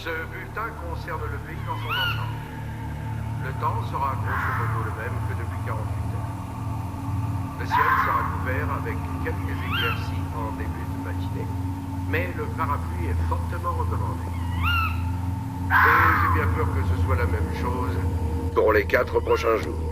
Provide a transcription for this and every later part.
Ce bulletin concerne le pays dans son ensemble. Le temps sera grosso modo le même que depuis 48 heures. Le ciel sera couvert avec quelques éclaircies en début de matinée, mais le parapluie est fortement recommandé. Et j'ai bien peur que ce soit la même chose pour les 4 prochains jours.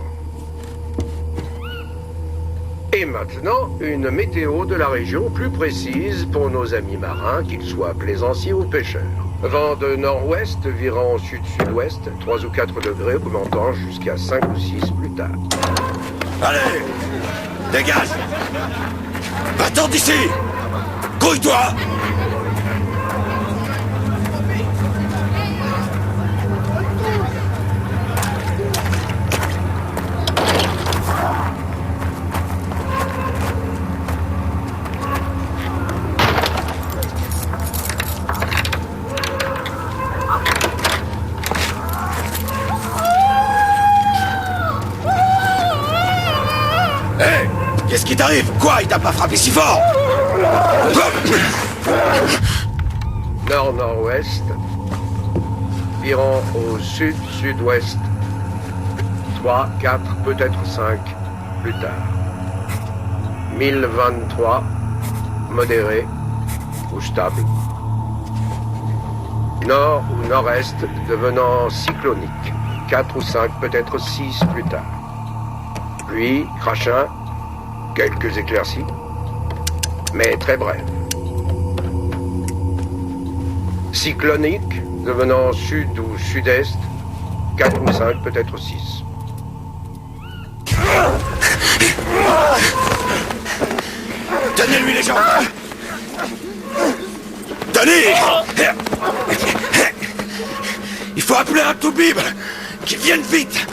Et maintenant, une météo de la région plus précise pour nos amis marins, qu'ils soient plaisanciers ou pêcheurs. Vent de nord-ouest virant au sud-sud-ouest, 3 ou 4 degrés, augmentant jusqu'à 5 ou 6 plus tard. Allez, dégage! Va-t'en d'ici! Couille-toi! Qu'est-ce qui t'arrive? Quoi? Il t'a pas frappé si fort? Nord-nord-ouest, virant au sud-sud-ouest, 3, 4, peut-être 5 plus tard. 1023, modéré ou stable. Nord ou nord-est devenant cyclonique, 4 ou 5, peut-être 6 plus tard. Pluie, crachin, quelques éclaircies, mais très brèves. Cyclonique, devenant sud ou sud-est, 4 ou 5, peut-être 6. Tenez-lui les jambes! Tenez! Il faut appeler un toubib! Qu'il vienne vite!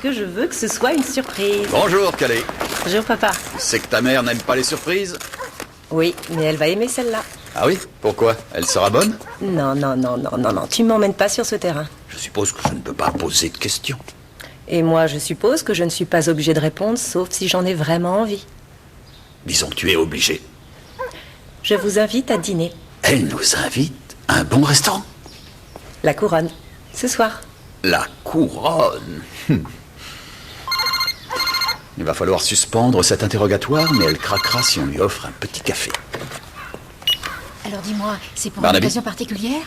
Je veux que ce soit une surprise. Bonjour, Calais. Bonjour, papa. C'est que ta mère n'aime pas les surprises? Oui, mais elle va aimer celle-là. Ah oui? Pourquoi? Elle sera bonne? Non, tu m'emmènes pas sur ce terrain. Je suppose que je ne peux pas poser de questions. Et moi, je suppose que je ne suis pas obligée de répondre, sauf si j'en ai vraiment envie. Disons que tu es obligé. Je vous invite à dîner. Elle nous invite à un bon restaurant. La Couronne, ce soir. La Couronne. Il va falloir suspendre cet interrogatoire, mais elle craquera si on lui offre un petit café. Alors dis-moi, c'est pour Barnaby. une occasion particulière?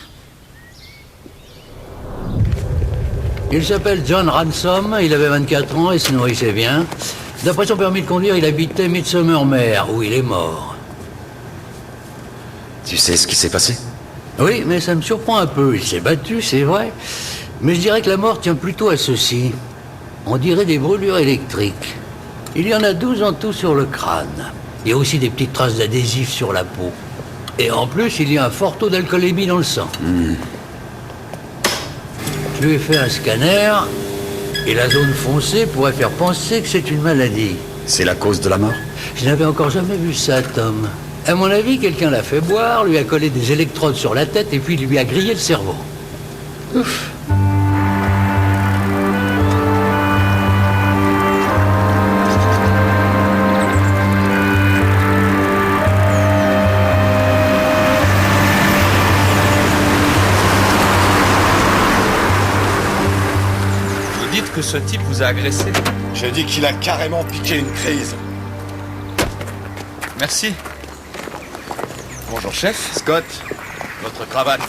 Il s'appelle John Ransom, il avait 24 ans et se nourrissait bien. D'après son permis de conduire, il habitait Midsomermere, où il est mort. Tu sais ce qui s'est passé? Oui, mais ça me surprend un peu. Il s'est battu, c'est vrai. Mais je dirais que la mort tient plutôt à ceci. On dirait des brûlures électriques. Il y en a 12 en tout sur le crâne. Il y a aussi des petites traces d'adhésif sur la peau. Et en plus, il y a un fort taux d'alcoolémie dans le sang. Je lui ai fait un scanner, et la zone foncée pourrait faire penser que c'est une maladie. C'est la cause de la mort? Je n'avais encore jamais vu ça, Tom. À mon avis, quelqu'un l'a fait boire, lui a collé des électrodes sur la tête et puis lui a grillé le cerveau. Ouf. que ce type vous a agressé. Je dis qu'il a carrément piqué une crise. Merci. Bonjour, chef. Scott, votre cravate.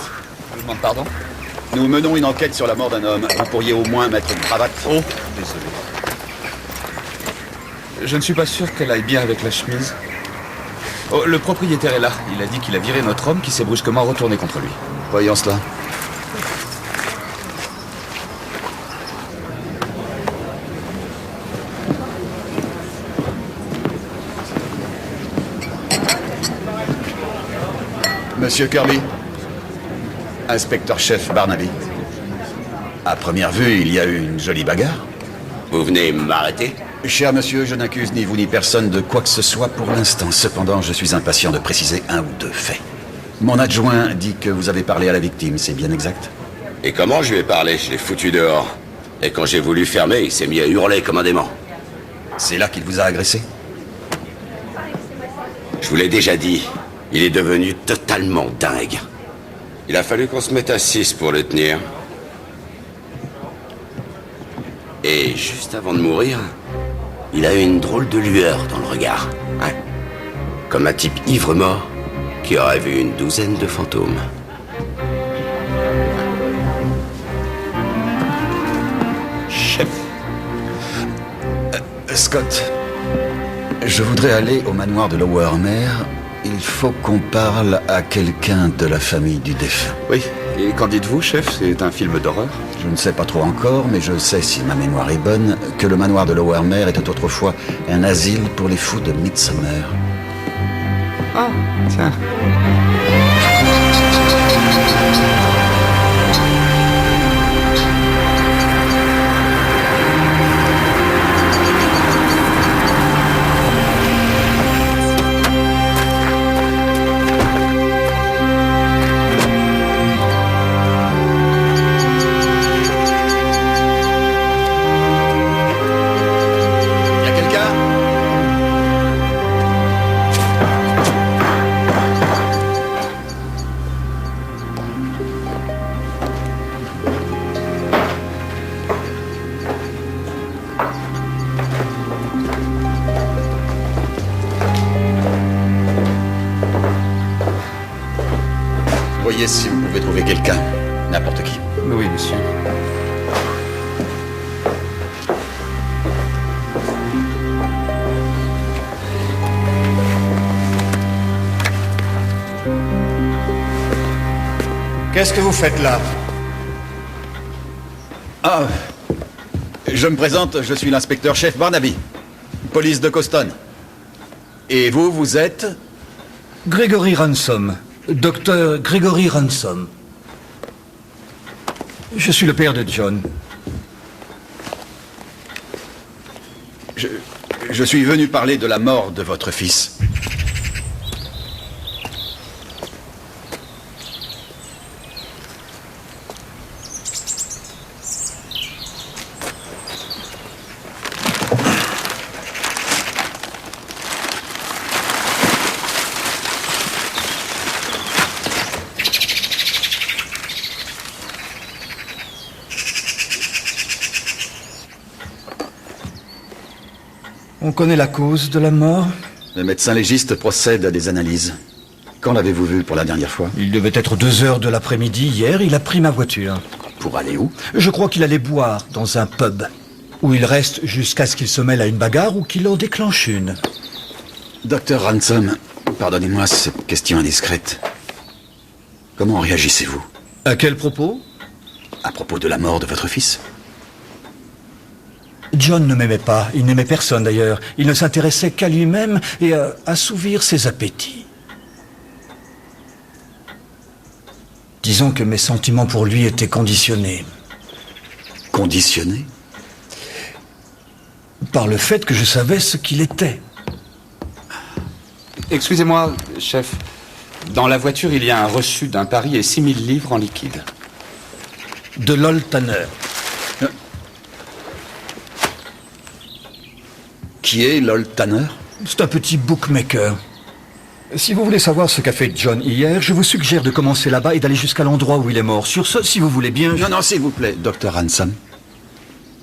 Je vous demande pardon. Nous menons une enquête sur la mort d'un homme. Vous pourriez au moins mettre une cravate. Oh, désolé. Je ne suis pas sûr qu'elle aille bien avec la chemise. Oh, le propriétaire est là. Il a dit qu'il a viré notre homme qui s'est brusquement retourné contre lui. Voyons cela. Monsieur Kirby, inspecteur-chef Barnaby. À première vue, il y a eu une jolie bagarre. Vous venez m'arrêter? Cher monsieur, je n'accuse ni vous ni personne de quoi que ce soit pour l'instant. Cependant, je suis impatient de préciser un ou deux faits. Mon adjoint dit que vous avez parlé à la victime, c'est bien exact? Et comment je lui ai parlé? Je l'ai foutu dehors. Et quand j'ai voulu fermer, il s'est mis à hurler comme un dément. C'est là qu'il vous a agressé? Je vous l'ai déjà dit, il est devenu totalement dingue. Il a fallu qu'on se mette à 6 pour le tenir. Et juste avant de mourir, il a eu une drôle de lueur dans le regard. Hein? Comme un type ivre-mort qui aurait vu une douzaine de fantômes. Chef. Scott, je voudrais aller au manoir de Lower Mare. Il faut qu'on parle à quelqu'un de la famille du défunt. Oui, et qu'en dites-vous, chef? C'est un film d'horreur? Je ne sais pas trop encore, mais je sais, si ma mémoire est bonne, que le manoir de Lower Mare était autrefois un asile pour les fous de Midsommar. Ah, tiens. Y a quelqu'un? Voyez si vous pouvez trouver quelqu'un, n'importe qui. Oui, monsieur. Qu'est-ce que vous faites là? Ah, je me présente, je suis l'inspecteur-chef Barnaby, police de Coston. Et vous, vous êtes? Gregory Ransom. Docteur Gregory Ransom. Je suis le père de John. Je suis venu parler de la mort de votre fils. On connaît la cause de la mort? Le médecin légiste procède à des analyses. Quand l'avez-vous vu pour la dernière fois? Il devait être 2 heures de l'après-midi hier. Il a pris ma voiture. Pour aller où? Je crois qu'il allait boire dans un pub, où il reste jusqu'à ce qu'il se mêle à une bagarre ou qu'il en déclenche une. Docteur Ransom, pardonnez-moi cette question indiscrète. Comment réagissez-vous? À quel propos? À propos de la mort de votre fils? John ne m'aimait pas. Il n'aimait personne d'ailleurs. Il ne s'intéressait qu'à lui-même et à assouvir ses appétits. Disons que mes sentiments pour lui étaient conditionnés. Conditionnés? Par le fait que je savais ce qu'il était. Excusez-moi, chef. Dans la voiture, il y a un reçu d'un pari et 6 000 livres en liquide. De Lol Tanner. Qui est Lol Tanner? C'est un petit bookmaker. Si vous voulez savoir ce qu'a fait John hier, je vous suggère de commencer là-bas et d'aller jusqu'à l'endroit où il est mort. Sur ce, si vous voulez bien... Non, s'il vous plaît, Docteur Ransom.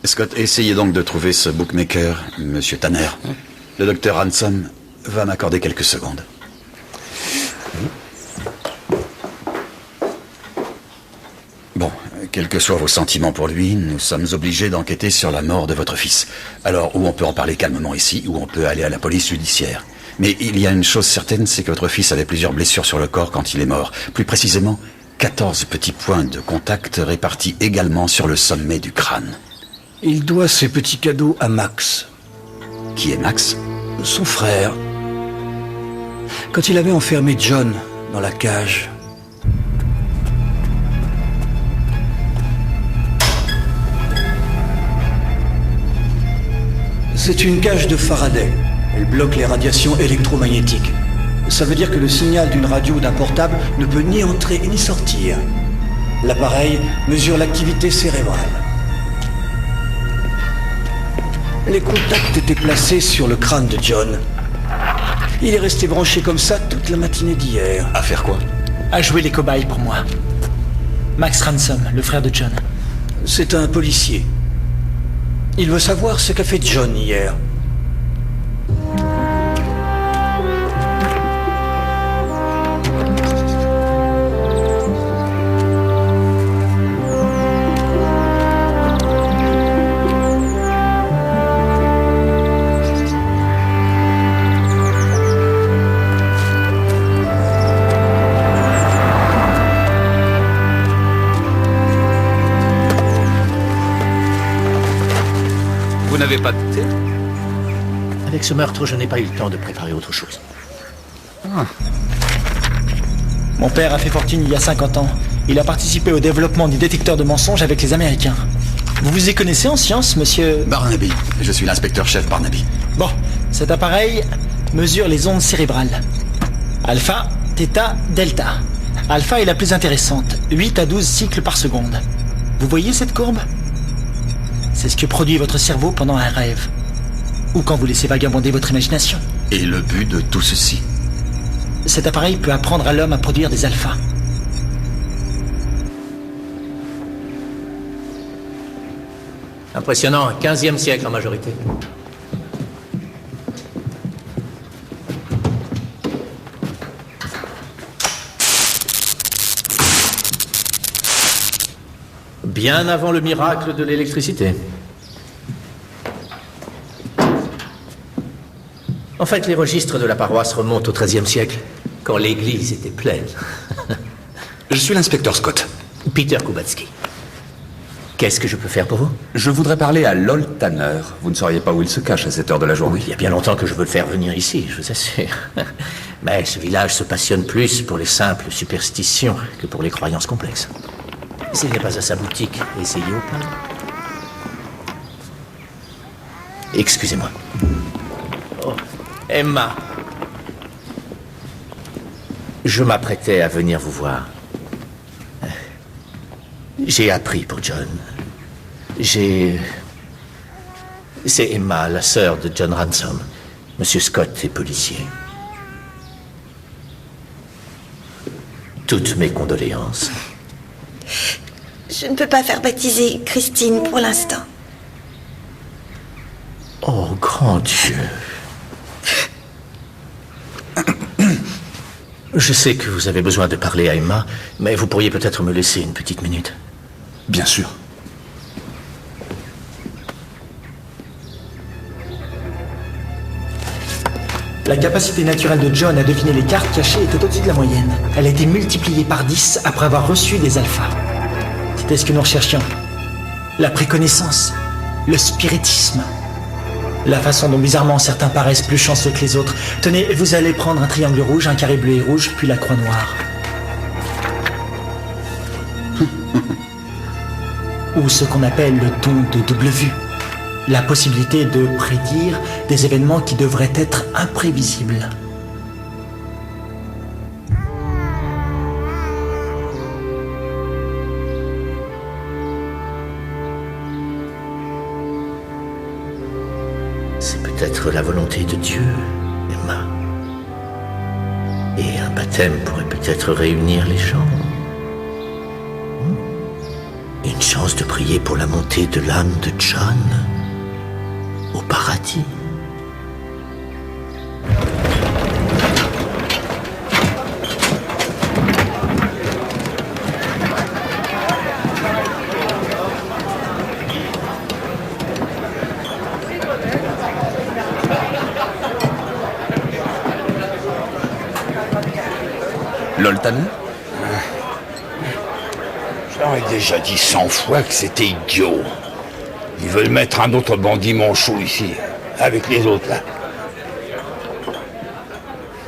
Scott, essayez donc de trouver ce bookmaker, Monsieur Tanner. Le docteur Ransom va m'accorder quelques secondes. Bon, quels que soient vos sentiments pour lui, nous sommes obligés d'enquêter sur la mort de votre fils. Alors, ou on peut en parler calmement ici, ou on peut aller à la police judiciaire. Mais il y a une chose certaine, c'est que votre fils avait plusieurs blessures sur le corps quand il est mort. Plus précisément, 14 petits points de contact répartis également sur le sommet du crâne. Il doit ses petits cadeaux à Max. Qui est Max? Son frère. Quand il avait enfermé John dans la cage. C'est une cage de Faraday. Elle bloque les radiations électromagnétiques. Ça veut dire que le signal d'une radio ou d'un portable ne peut ni entrer ni sortir. L'appareil mesure l'activité cérébrale. Les contacts étaient placés sur le crâne de John. Il est resté branché comme ça toute la matinée d'hier. À faire quoi? À jouer les cobayes pour moi. Max Ransom, le frère de John. C'est un policier. Il veut savoir ce qu'a fait John hier. Vous n'avez pas de thé? Avec ce meurtre, je n'ai pas eu le temps de préparer autre chose. Mon père a fait fortune il y a 50 ans. Il a participé au développement du détecteur de mensonges avec les Américains. Vous vous y connaissez en sciences, monsieur... Barnaby. Je suis l'inspecteur-chef Barnaby. Bon, cet appareil mesure les ondes cérébrales. Alpha, θ, delta. Alpha est la plus intéressante, 8 à 12 cycles par seconde. Vous voyez cette courbe? C'est ce que produit votre cerveau pendant un rêve. Ou quand vous laissez vagabonder votre imagination. Et le but de tout ceci? Cet appareil peut apprendre à l'homme à produire des alphas. Impressionnant, 15e siècle en majorité. Bien avant le miracle de l'électricité. En fait, les registres de la paroisse remontent au XIIIe siècle, quand l'église était pleine. Je suis l'inspecteur Scott. Peter Kubatsky. Qu'est-ce que je peux faire pour vous? Je voudrais parler à Lol Tanner. Vous ne sauriez pas où il se cache à cette heure de la journée? Il y a bien longtemps que je veux le faire venir ici, je vous assure. Mais ce village se passionne plus pour les simples superstitions que pour les croyances complexes. S'il n'est pas à sa boutique, essayez au pain. Excusez-moi. Oh, Emma. Je m'apprêtais à venir vous voir. J'ai appris pour John. C'est Emma, la sœur de John Ransom. Monsieur Scott est policier. Toutes mes condoléances. Je ne peux pas faire baptiser Christine pour l'instant. Oh, grand Dieu. Je sais que vous avez besoin de parler à Emma, mais vous pourriez peut-être me laisser une petite minute. Bien sûr. La capacité naturelle de John à deviner les cartes cachées était au-dessus de la moyenne. Elle a été multipliée par 10 après avoir reçu des alphas. C'était ce que nous recherchions. La préconnaissance, le spiritisme. La façon dont bizarrement certains paraissent plus chanceux que les autres. Tenez, vous allez prendre un triangle rouge, un carré bleu et rouge, puis la croix noire. Ou ce qu'on appelle le don de double vue. La possibilité de prédire des événements qui devraient être imprévisibles. C'est peut-être la volonté de Dieu, Emma. Et un baptême pourrait peut-être réunir les gens. Une une chance de prier pour la montée de l'âme de John au paradis. Loltaner? J'aurais déjà dit 100 fois que c'était idiot. Ils veulent mettre un autre bandit manchot ici, avec les autres là.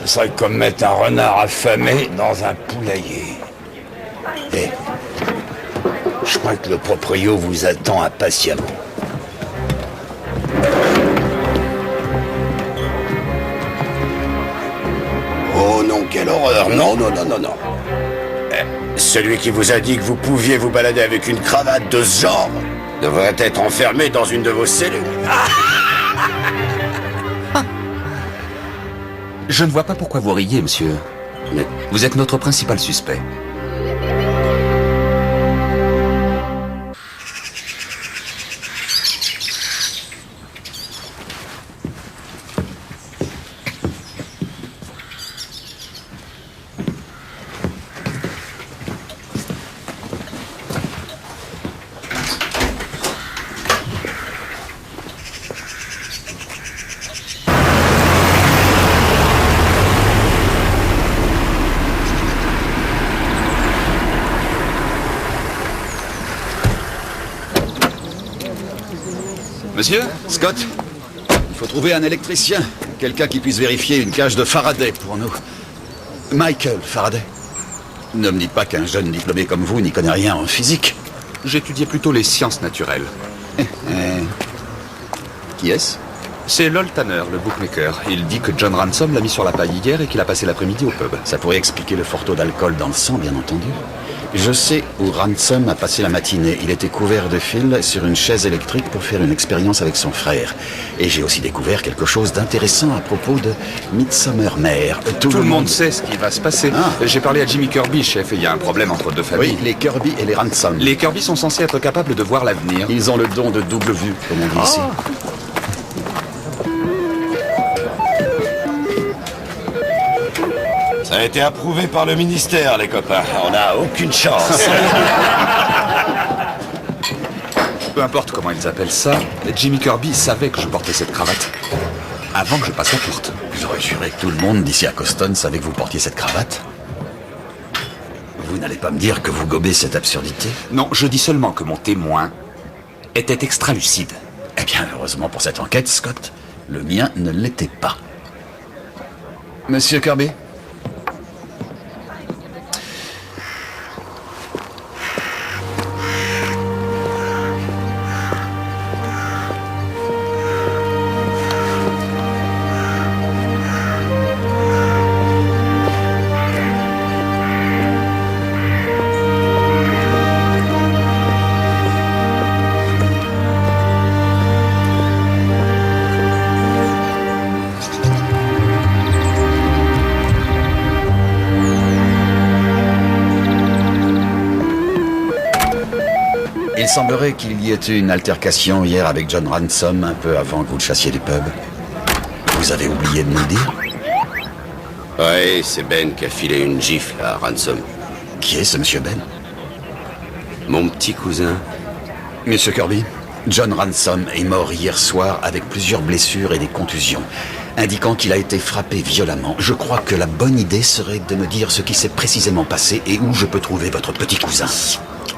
Ce serait comme mettre un renard affamé dans un poulailler. Et je crois que le proprio vous attend impatiemment. Oh non, quelle horreur! Non, non, non, non, non. Celui qui vous a dit que vous pouviez vous balader avec une cravate de ce genre devrait être enfermé dans une de vos cellules. Je ne vois pas pourquoi vous riez, monsieur. Mais vous êtes notre principal suspect. Monsieur? Scott, il faut trouver un électricien. Quelqu'un qui puisse vérifier une cage de Faraday pour nous. Michael Faraday. Ne me dites pas qu'un jeune diplômé comme vous n'y connaît rien en physique. J'étudiais plutôt les sciences naturelles. Qui est-ce? C'est Loltaner, le bookmaker. Il dit que John Ransom l'a mis sur la paille hier et qu'il a passé l'après-midi au pub. Ça pourrait expliquer le fort taux d'alcool dans le sang, bien entendu. Je sais où Ransom a passé la matinée. Il était couvert de fils sur une chaise électrique pour faire une expérience avec son frère. Et j'ai aussi découvert quelque chose d'intéressant à propos de Midsomer Mare. Tout le monde sait ce qui va se passer. J'ai parlé à Jimmy Kirby, chef, et il y a un problème entre deux familles. Oui, les Kirby et les Ransom. Les Kirby sont censés être capables de voir l'avenir. Ils ont le don de double vue, comme on dit ici. Ça a été approuvé par le ministère, les copains. On n'a aucune chance. Peu importe comment ils appellent ça, Jimmy Kirby savait que je portais cette cravate. Avant que je passe la porte. J'aurais juré que tout le monde d'ici à Coston savait que vous portiez cette cravate. Vous n'allez pas me dire que vous gobez cette absurdité? Non, je dis seulement que mon témoin était extra lucide. Eh bien, heureusement pour cette enquête, Scott, le mien ne l'était pas. Monsieur Kirby? Il semblerait qu'il y ait eu une altercation hier avec John Ransom un peu avant que vous le chassiez du pub. Vous avez oublié de nous le dire? Ouais, c'est Ben qui a filé une gifle à Ransom. Qui est ce monsieur Ben? Mon petit cousin. Monsieur Kirby, John Ransom est mort hier soir avec plusieurs blessures et des contusions, indiquant qu'il a été frappé violemment. Je crois que la bonne idée serait de me dire ce qui s'est précisément passé et où je peux trouver votre petit cousin.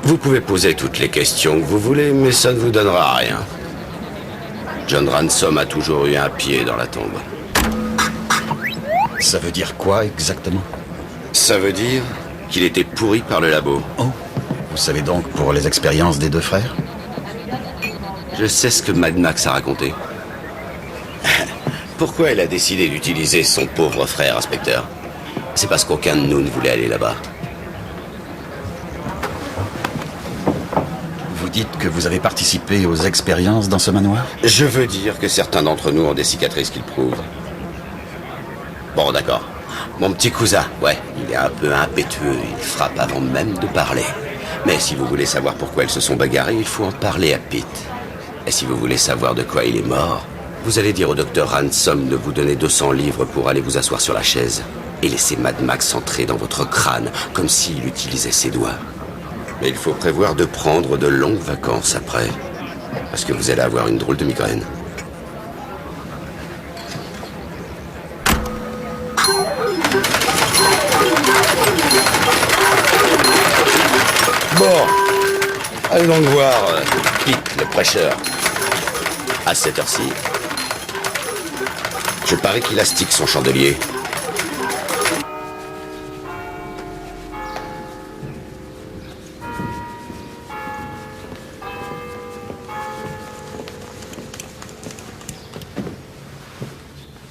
Vous pouvez poser toutes les questions que vous voulez, mais ça ne vous donnera rien. John Ransom a toujours eu un pied dans la tombe. Ça veut dire quoi exactement? Ça veut dire qu'il était pourri par le labo. Oh, vous savez donc pour les expériences des deux frères? Je sais ce que Mad Max a raconté. Pourquoi elle a décidé d'utiliser son pauvre frère, inspecteur? C'est parce qu'aucun de nous ne voulait aller là-bas. Vous dites que vous avez participé aux expériences dans ce manoir? Je veux dire que certains d'entre nous ont des cicatrices qui le prouvent. Bon, d'accord. Mon petit cousin, ouais, il est un peu impétueux, il frappe avant même de parler. Mais si vous voulez savoir pourquoi ils se sont bagarrés, il faut en parler à Pete. Et si vous voulez savoir de quoi il est mort, vous allez dire au docteur Ransom de vous donner 200 livres pour aller vous asseoir sur la chaise et laisser Mad Max entrer dans votre crâne comme s'il utilisait ses doigts. Mais il faut prévoir de prendre de longues vacances après, parce que vous allez avoir une drôle de migraine. Bon, allez donc voir Pete, le prêcheur. À cette heure-ci, je parie qu'il astique son chandelier.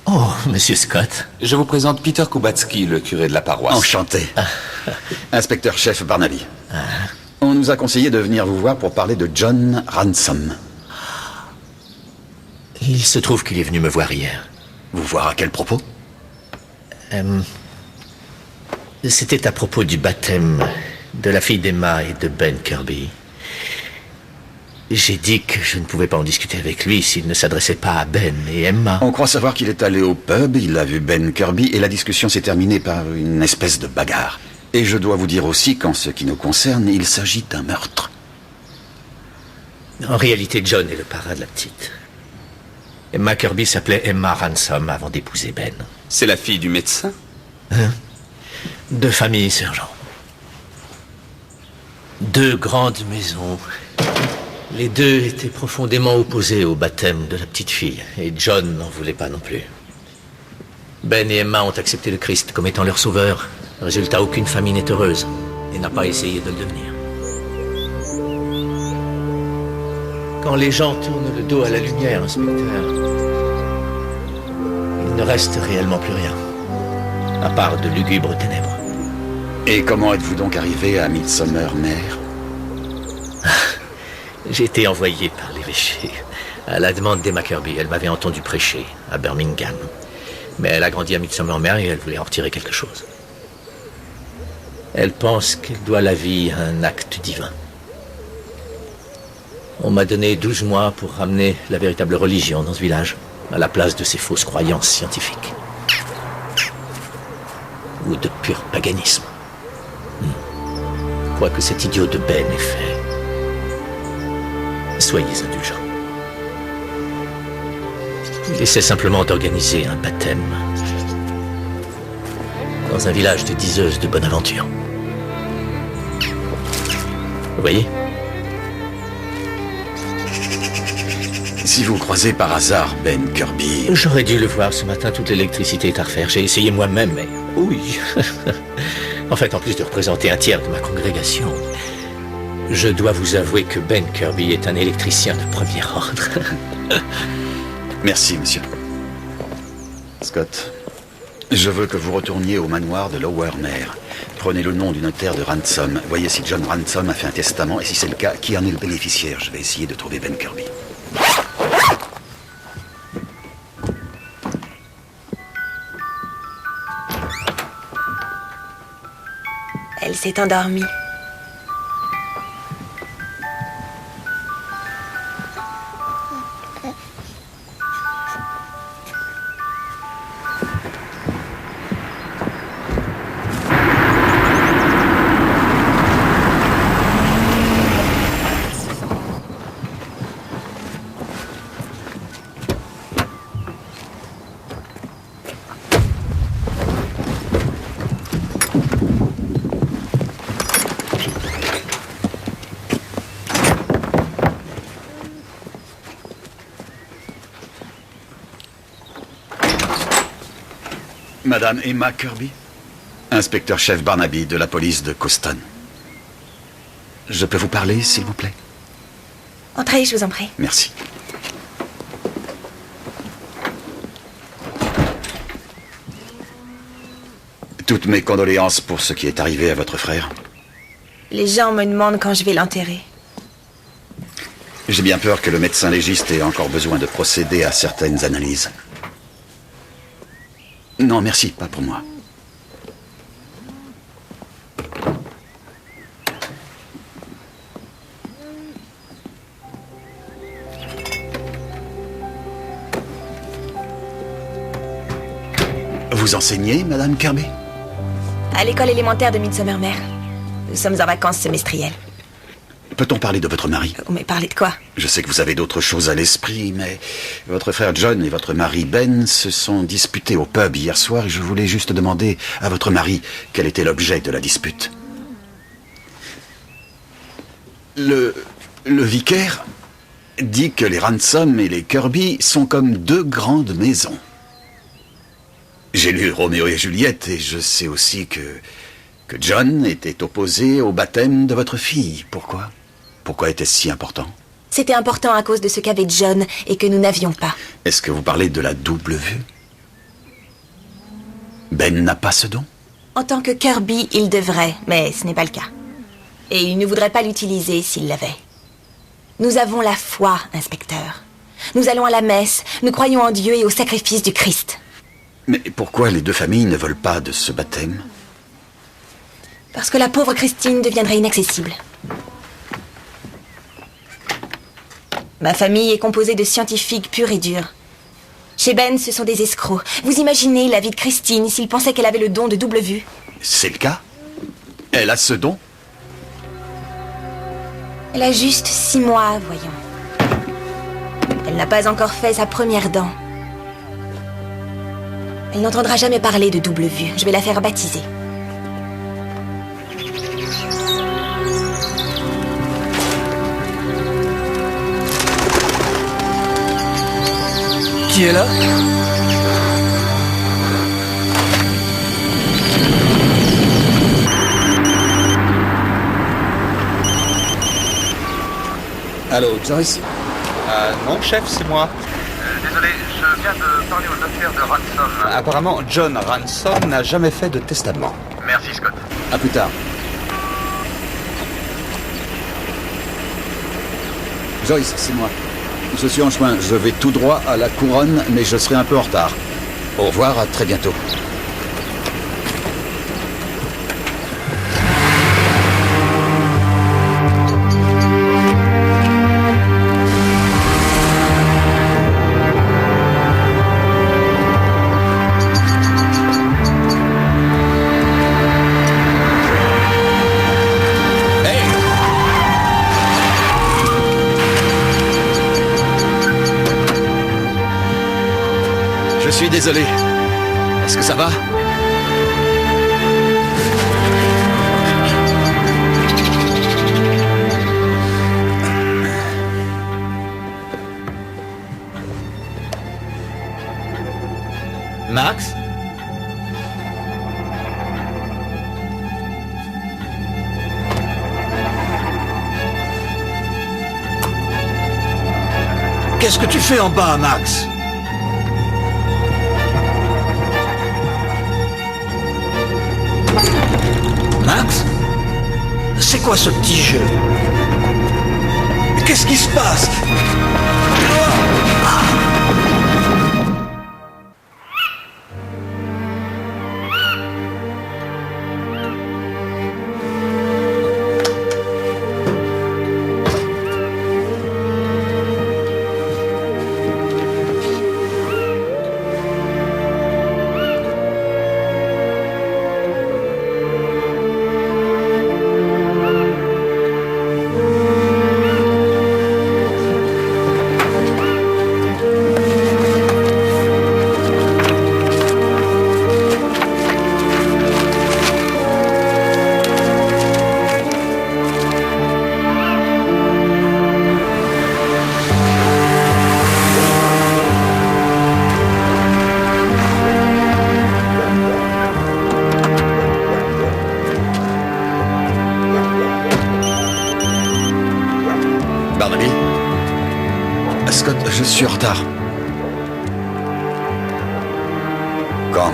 Oh, Monsieur Scott. Je vous présente Peter Kubatsky, le curé de la paroisse. Enchanté. Inspecteur-chef Barnaby. On nous a conseillé de venir vous voir pour parler de John Ransom. Il se trouve qu'il est venu me voir hier. Vous voir à quel propos? C'était à propos du baptême de la fille d'Emma et de Ben Kirby. J'ai dit que je ne pouvais pas en discuter avec lui s'il ne s'adressait pas à Ben et Emma. On croit savoir qu'il est allé au pub, il a vu Ben Kirby et la discussion s'est terminée par une espèce de bagarre. Et je dois vous dire aussi qu'en ce qui nous concerne, il s'agit d'un meurtre. En réalité, John est le parrain de la petite. Emma Kirby s'appelait Emma Ransom avant d'épouser Ben. C'est la fille du médecin? Hein? De famille, sergent. 2 grandes maisons. Les 2 étaient profondément opposés au baptême de la petite fille, et John n'en voulait pas non plus. Ben et Emma ont accepté le Christ comme étant leur sauveur. Résultat, aucune famille n'est heureuse, et n'a pas essayé de le devenir. Quand les gens tournent le dos à la lumière, inspecteur, il ne reste réellement plus rien, à part de lugubres ténèbres. Et comment êtes-vous donc arrivé à Midsomer Mère? J'ai été envoyé par l'évêché, à la demande d'Emma Kirby. Elle m'avait entendu prêcher à Birmingham. Mais elle a grandi à Midsomer Mère et elle voulait en retirer quelque chose. Elle pense qu'elle doit la vie à un acte divin. On m'a donné 12 mois pour ramener la véritable religion dans ce village, à la place de ces fausses croyances scientifiques. Ou de pur paganisme. Quoi que cet idiot de Ben ait fait, soyez indulgents. Il essaie simplement d'organiser un baptême dans un village de diseuses de bonne aventure. Vous voyez? Si vous croisez par hasard Ben Kirby... J'aurais dû le voir ce matin, toute l'électricité est à refaire. J'ai essayé moi-même, mais... Oui. En fait, en plus de représenter un tiers de ma congrégation, je dois vous avouer que Ben Kirby est un électricien de premier ordre. Merci, monsieur. Scott, je veux que vous retourniez au manoir de Lower Mare. Prenez le nom du notaire de Ransom. Voyez si John Ransom a fait un testament, et si c'est le cas, qui en est le bénéficiaire. Je vais essayer de trouver Ben Kirby. Elle s'est endormie. Madame Emma Kirby? Inspecteur-chef Barnaby de la police de Coston. Je peux vous parler, s'il vous plaît? Entrez, je vous en prie. Merci. Toutes mes condoléances pour ce qui est arrivé à votre frère. Les gens me demandent quand je vais l'enterrer. J'ai bien peur que le médecin légiste ait encore besoin de procéder à certaines analyses. Non, merci, pas pour moi. Vous enseignez, Madame Kirby? À l'école élémentaire de Midsommermere. Nous sommes en vacances semestrielles. Peut-on parler de votre mari? Mais parler de quoi? Je sais que vous avez d'autres choses à l'esprit, mais votre frère John et votre mari Ben se sont disputés au pub hier soir et je voulais juste demander à votre mari quel était l'objet de la dispute. Le vicaire dit que les Ransom et les Kirby sont comme deux grandes maisons. J'ai lu Roméo et Juliette et je sais aussi que John était opposé au baptême de votre fille. Pourquoi? Pourquoi était-ce si important? C'était important à cause de ce qu'avait John et que nous n'avions pas. Est-ce que vous parlez de la double vue? Ben n'a pas ce don? En tant que Kirby, il devrait, mais ce n'est pas le cas. Et il ne voudrait pas l'utiliser s'il l'avait. Nous avons la foi, inspecteur. Nous allons à la messe, nous croyons en Dieu et au sacrifice du Christ. Mais pourquoi les deux familles ne veulent pas de ce baptême? Parce que la pauvre Christine deviendrait inaccessible. Ma famille est composée de scientifiques purs et durs. Chez Ben, ce sont des escrocs. Vous imaginez la vie de Christine s'il pensait qu'elle avait le don de double vue? C'est le cas? Elle a ce don? Elle a juste 6 mois, voyons. Elle n'a pas encore fait sa première dent. Elle n'entendra jamais parler de double vue. Je vais la faire baptiser. Qui est là? Allô, Joyce? Non, chef, c'est moi. Désolé, je viens de parler au notaire de Ransom. Apparemment, John Ransom n'a jamais fait de testament. Merci, Scott. À plus tard. Joyce, c'est moi. Je suis en chemin. Je vais tout droit à la couronne, mais je serai un peu en retard. Au revoir, à très bientôt. Je suis désolé. Est-ce que ça va? Max? Qu'est-ce que tu fais en bas, Max? Max? C'est quoi ce petit jeu? Qu'est-ce qui se passe? Barnaby? Scott, je suis en retard. Quand?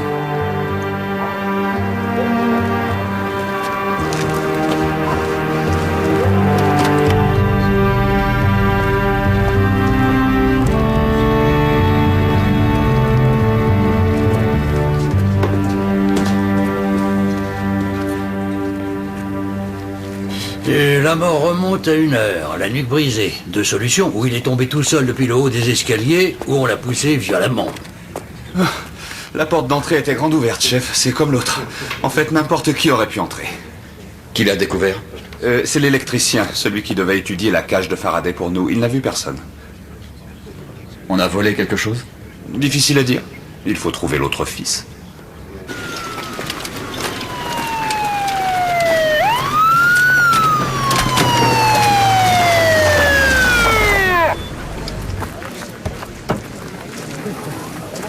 Et la mort remonte à 1 heure, la nuque brisée. 2 solutions, ou il est tombé tout seul depuis le haut des escaliers, ou on l'a poussé violemment. La porte d'entrée était grande ouverte, chef. C'est comme l'autre. En fait, n'importe qui aurait pu entrer. Qui l'a découvert? C'est l'électricien, celui qui devait étudier la cage de Faraday pour nous. Il n'a vu personne. On a volé quelque chose? Difficile à dire. Il faut trouver l'autre fils.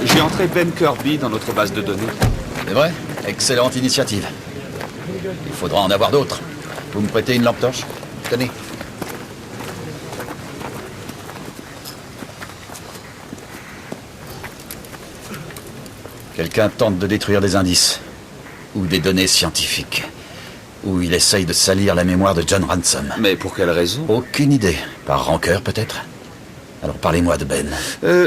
J'ai entré Ben Kirby dans notre base de données. C'est vrai? Excellente initiative. Il faudra en avoir d'autres. Vous me prêtez une lampe torche? Tenez. Quelqu'un tente de détruire des indices. Ou des données scientifiques. Ou il essaye de salir la mémoire de John Ransom. Mais pour quelle raison? Aucune idée. Par rancœur, peut-être? Alors parlez-moi de Ben.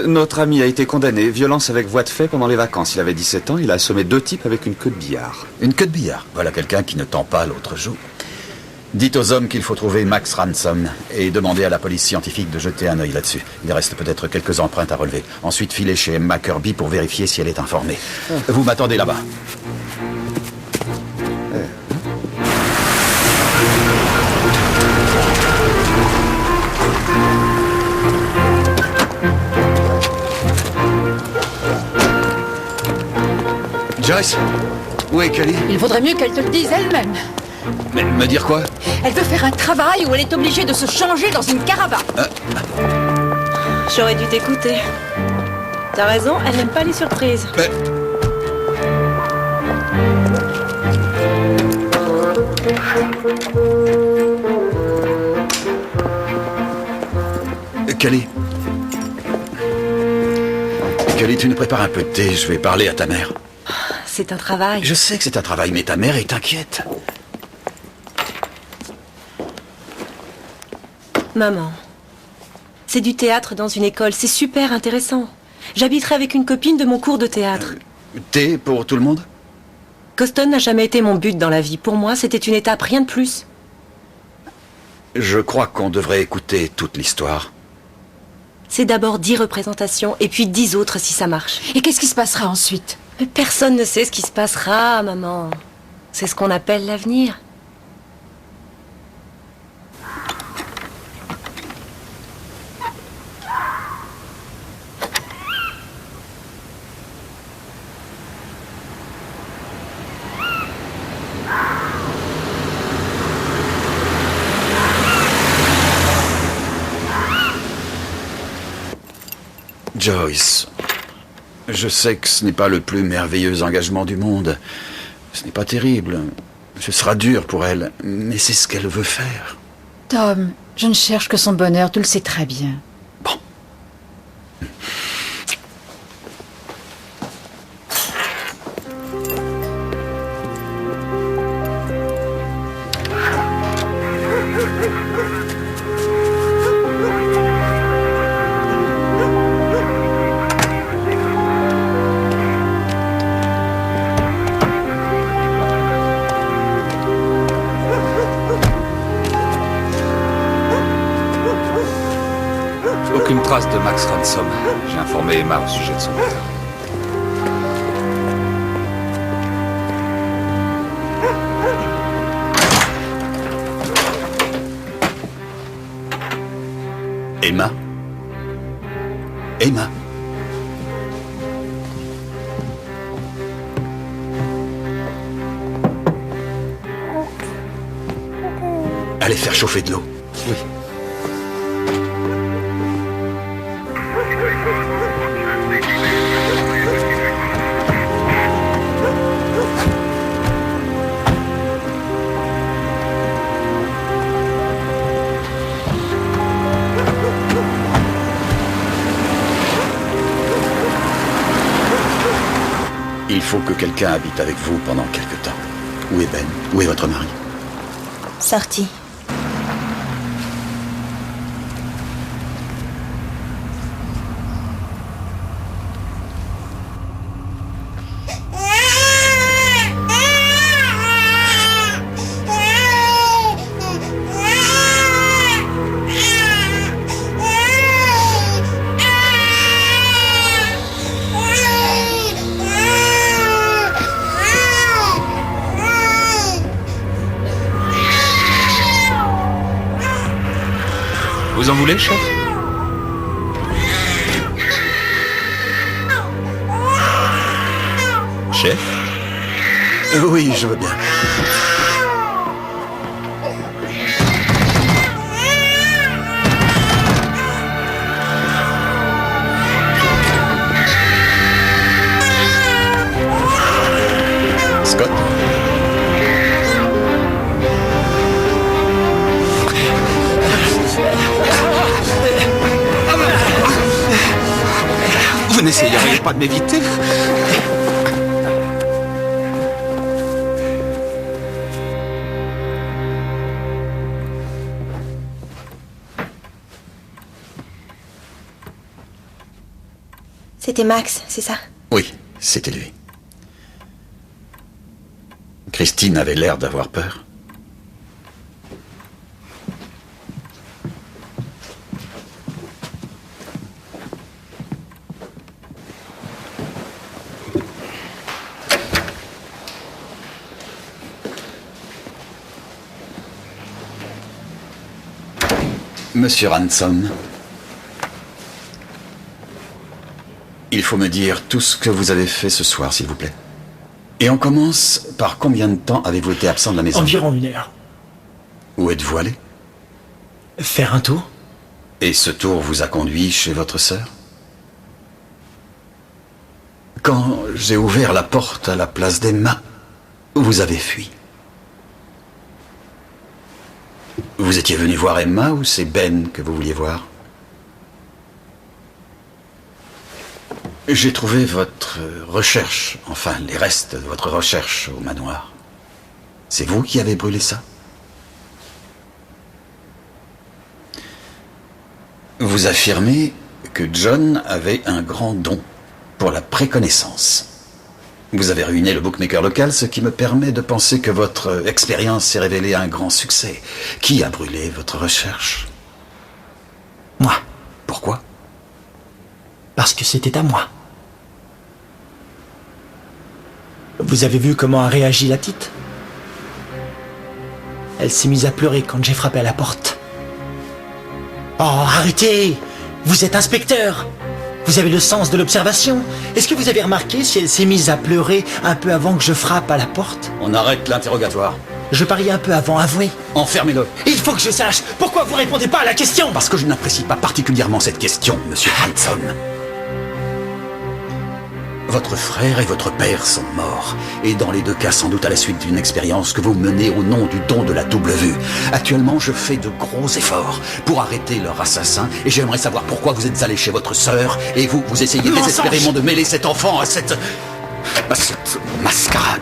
Notre ami a été condamné. Violence avec voie de fait pendant les vacances. Il avait 17 ans. Il a assommé 2 types avec une queue de billard. Une queue de billard? Voilà quelqu'un qui ne tend pas, l'autre joue. Dites aux hommes qu'il faut trouver Max Ransom et demandez à la police scientifique de jeter un œil là-dessus. Il reste peut-être quelques empreintes à relever. Ensuite, filez chez Emma Kirby pour vérifier si elle est informée. Vous m'attendez là-bas. Joyce? Où est Kelly? Il vaudrait mieux qu'elle te le dise elle-même. Mais me dire quoi? Elle veut faire un travail où elle est obligée de se changer dans une caravane. J'aurais dû t'écouter. T'as raison, elle n'aime pas les surprises. Kelly. Kelly, tu nous prépares un peu de thé, je vais parler à ta mère. C'est un travail. Je sais que c'est un travail, mais ta mère est inquiète. Maman, c'est du théâtre dans une école, c'est super intéressant. J'habiterai avec une copine de mon cours de théâtre. Thé pour tout le monde? Coston n'a jamais été mon but dans la vie. Pour moi, c'était une étape, rien de plus. Je crois qu'on devrait écouter toute l'histoire. C'est d'abord 10 représentations et puis 10 autres si ça marche. Et qu'est-ce qui se passera ensuite? Mais personne ne sait ce qui se passera, maman. C'est ce qu'on appelle l'avenir. Joyce, je sais que ce n'est pas le plus merveilleux engagement du monde. Ce n'est pas terrible. Ce sera dur pour elle, mais c'est ce qu'elle veut faire. Tom, je ne cherche que son bonheur, tu le sais très bien. Bon. Aucune trace de Max Ransom. J'ai informé Emma au sujet de son père. Emma? Emma? Allez faire chauffer de l'eau. Oui. Il faut que quelqu'un habite avec vous pendant quelque temps. Où est Ben? Où est votre mari? Sorti. Vous en voulez, chef? Chef? Oui, je veux bien. Scott? Vous n'essayeriez pas de m'éviter? C'était Max, c'est ça? Oui, c'était lui. Christine avait l'air d'avoir peur. Monsieur Ransom, il faut me dire tout ce que vous avez fait ce soir, s'il vous plaît. Et on commence par combien de temps avez-vous été absent de la maison? Environ 1 heure. Où êtes-vous allé? Faire un tour. Et ce tour vous a conduit chez votre sœur? Quand j'ai ouvert la porte à la place d'Emma, vous avez fui. Vous étiez venu voir Emma ou c'est Ben que vous vouliez voir? J'ai trouvé votre recherche, enfin les restes de votre recherche au manoir. C'est vous qui avez brûlé ça? Vous affirmez que John avait un grand don pour la préconnaissance. Vous avez ruiné le bookmaker local, ce qui me permet de penser que votre expérience s'est révélée un grand succès. Qui a brûlé votre recherche? Moi. Pourquoi? Parce que c'était à moi. Vous avez vu comment a réagi la petite? Elle s'est mise à pleurer quand j'ai frappé à la porte. Oh, arrêtez! Vous êtes inspecteur! Vous avez le sens de l'observation. Est-ce que vous avez remarqué si elle s'est mise à pleurer un peu avant que je frappe à la porte? On arrête l'interrogatoire. Je parie un peu avant, avouez. Enfermez-le. Il faut que je sache pourquoi vous répondez pas à la question. Parce que je n'apprécie pas particulièrement cette question, monsieur Hanson. Votre frère et votre père sont morts, et dans les deux cas sans doute à la suite d'une expérience que vous menez au nom du don de la double vue. Actuellement, je fais de gros efforts pour arrêter leur assassin, et j'aimerais savoir pourquoi vous êtes allé chez votre sœur, et vous essayez désespérément de mêler cet enfant à cette mascarade.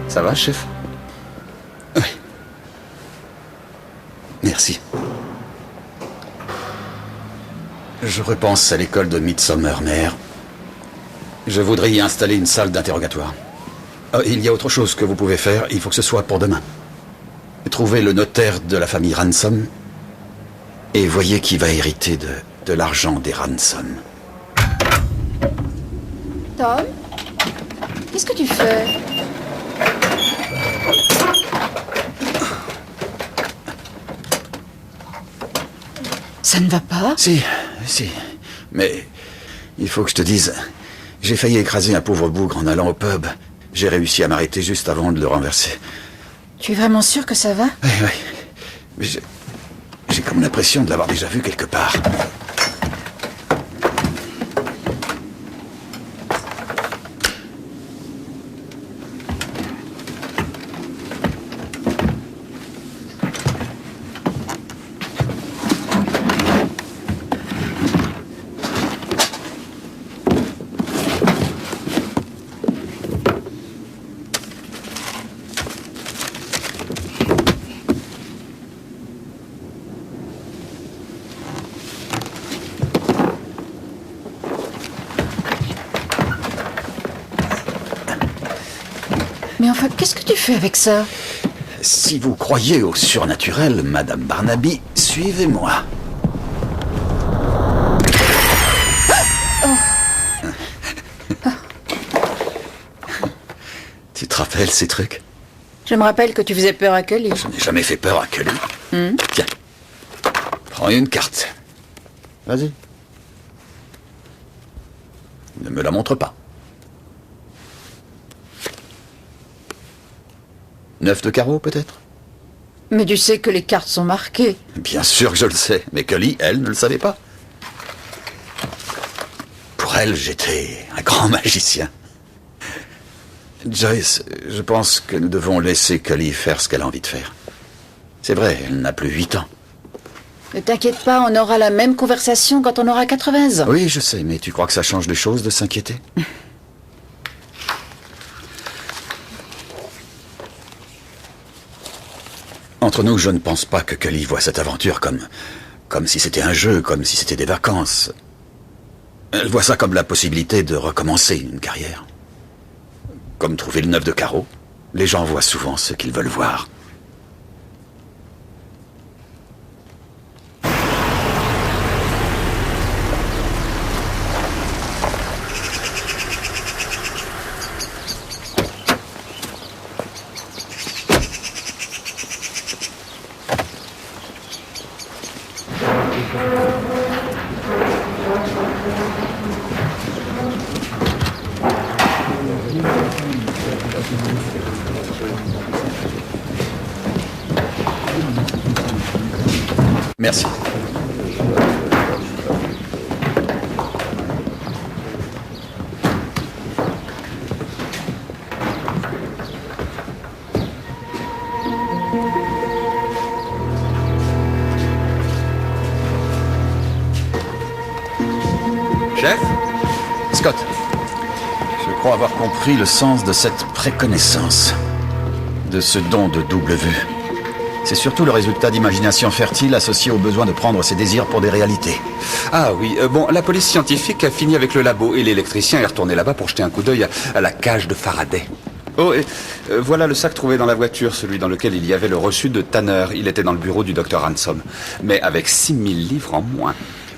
Ça va, chef? Oui. Merci. Je repense à l'école de Midsomer, mère. Je voudrais y installer une salle d'interrogatoire. Il y a autre chose que vous pouvez faire, il faut que ce soit pour demain. Trouvez le notaire de la famille Ransom et voyez qui va hériter de l'argent des Ransom. Tom, qu'est-ce que tu fais? Ça ne va pas? Si. Mais il faut que je te dise, j'ai failli écraser un pauvre bougre en allant au pub. J'ai réussi à m'arrêter juste avant de le renverser. Tu es vraiment sûr que ça va? Oui. Mais j'ai comme l'impression de l'avoir déjà vu quelque part. Mais enfin, qu'est-ce que tu fais avec ça? Si vous croyez au surnaturel, Madame Barnaby, suivez-moi. rappelles ces trucs? Je me rappelle que tu faisais peur à Cully. Je n'ai jamais fait peur à Cully. Tiens, prends une carte. Vas-y. Ne me la montre pas. 9 de carreau, peut-être? Mais tu sais que les cartes sont marquées. Bien sûr que je le sais, mais Cully, elle, ne le savait pas. Pour elle, j'étais un grand magicien. Joyce, je pense que nous devons laisser Cully faire ce qu'elle a envie de faire. C'est vrai, elle n'a plus 8 ans. Ne t'inquiète pas, on aura la même conversation quand on aura 80 ans. Oui, je sais, mais tu crois que ça change les choses de s'inquiéter? Entre nous, je ne pense pas que Cully voit cette aventure comme si c'était un jeu, comme si c'était des vacances. Elle voit ça comme la possibilité de recommencer une carrière. Comme trouver le 9 de carreau. Les gens voient souvent ce qu'ils veulent voir. Merci. Chef? Scott, je crois avoir compris le sens de cette préconnaissance, de ce don de double vue. C'est surtout le résultat d'imagination fertile associée au besoin de prendre ses désirs pour des réalités. Ah oui, bon, la police scientifique a fini avec le labo et l'électricien est retourné là-bas pour jeter un coup d'œil à la cage de Faraday. Oh, et voilà le sac trouvé dans la voiture, celui dans lequel il y avait le reçu de Tanner. Il était dans le bureau du docteur Ransom, mais avec 6000 livres en moins.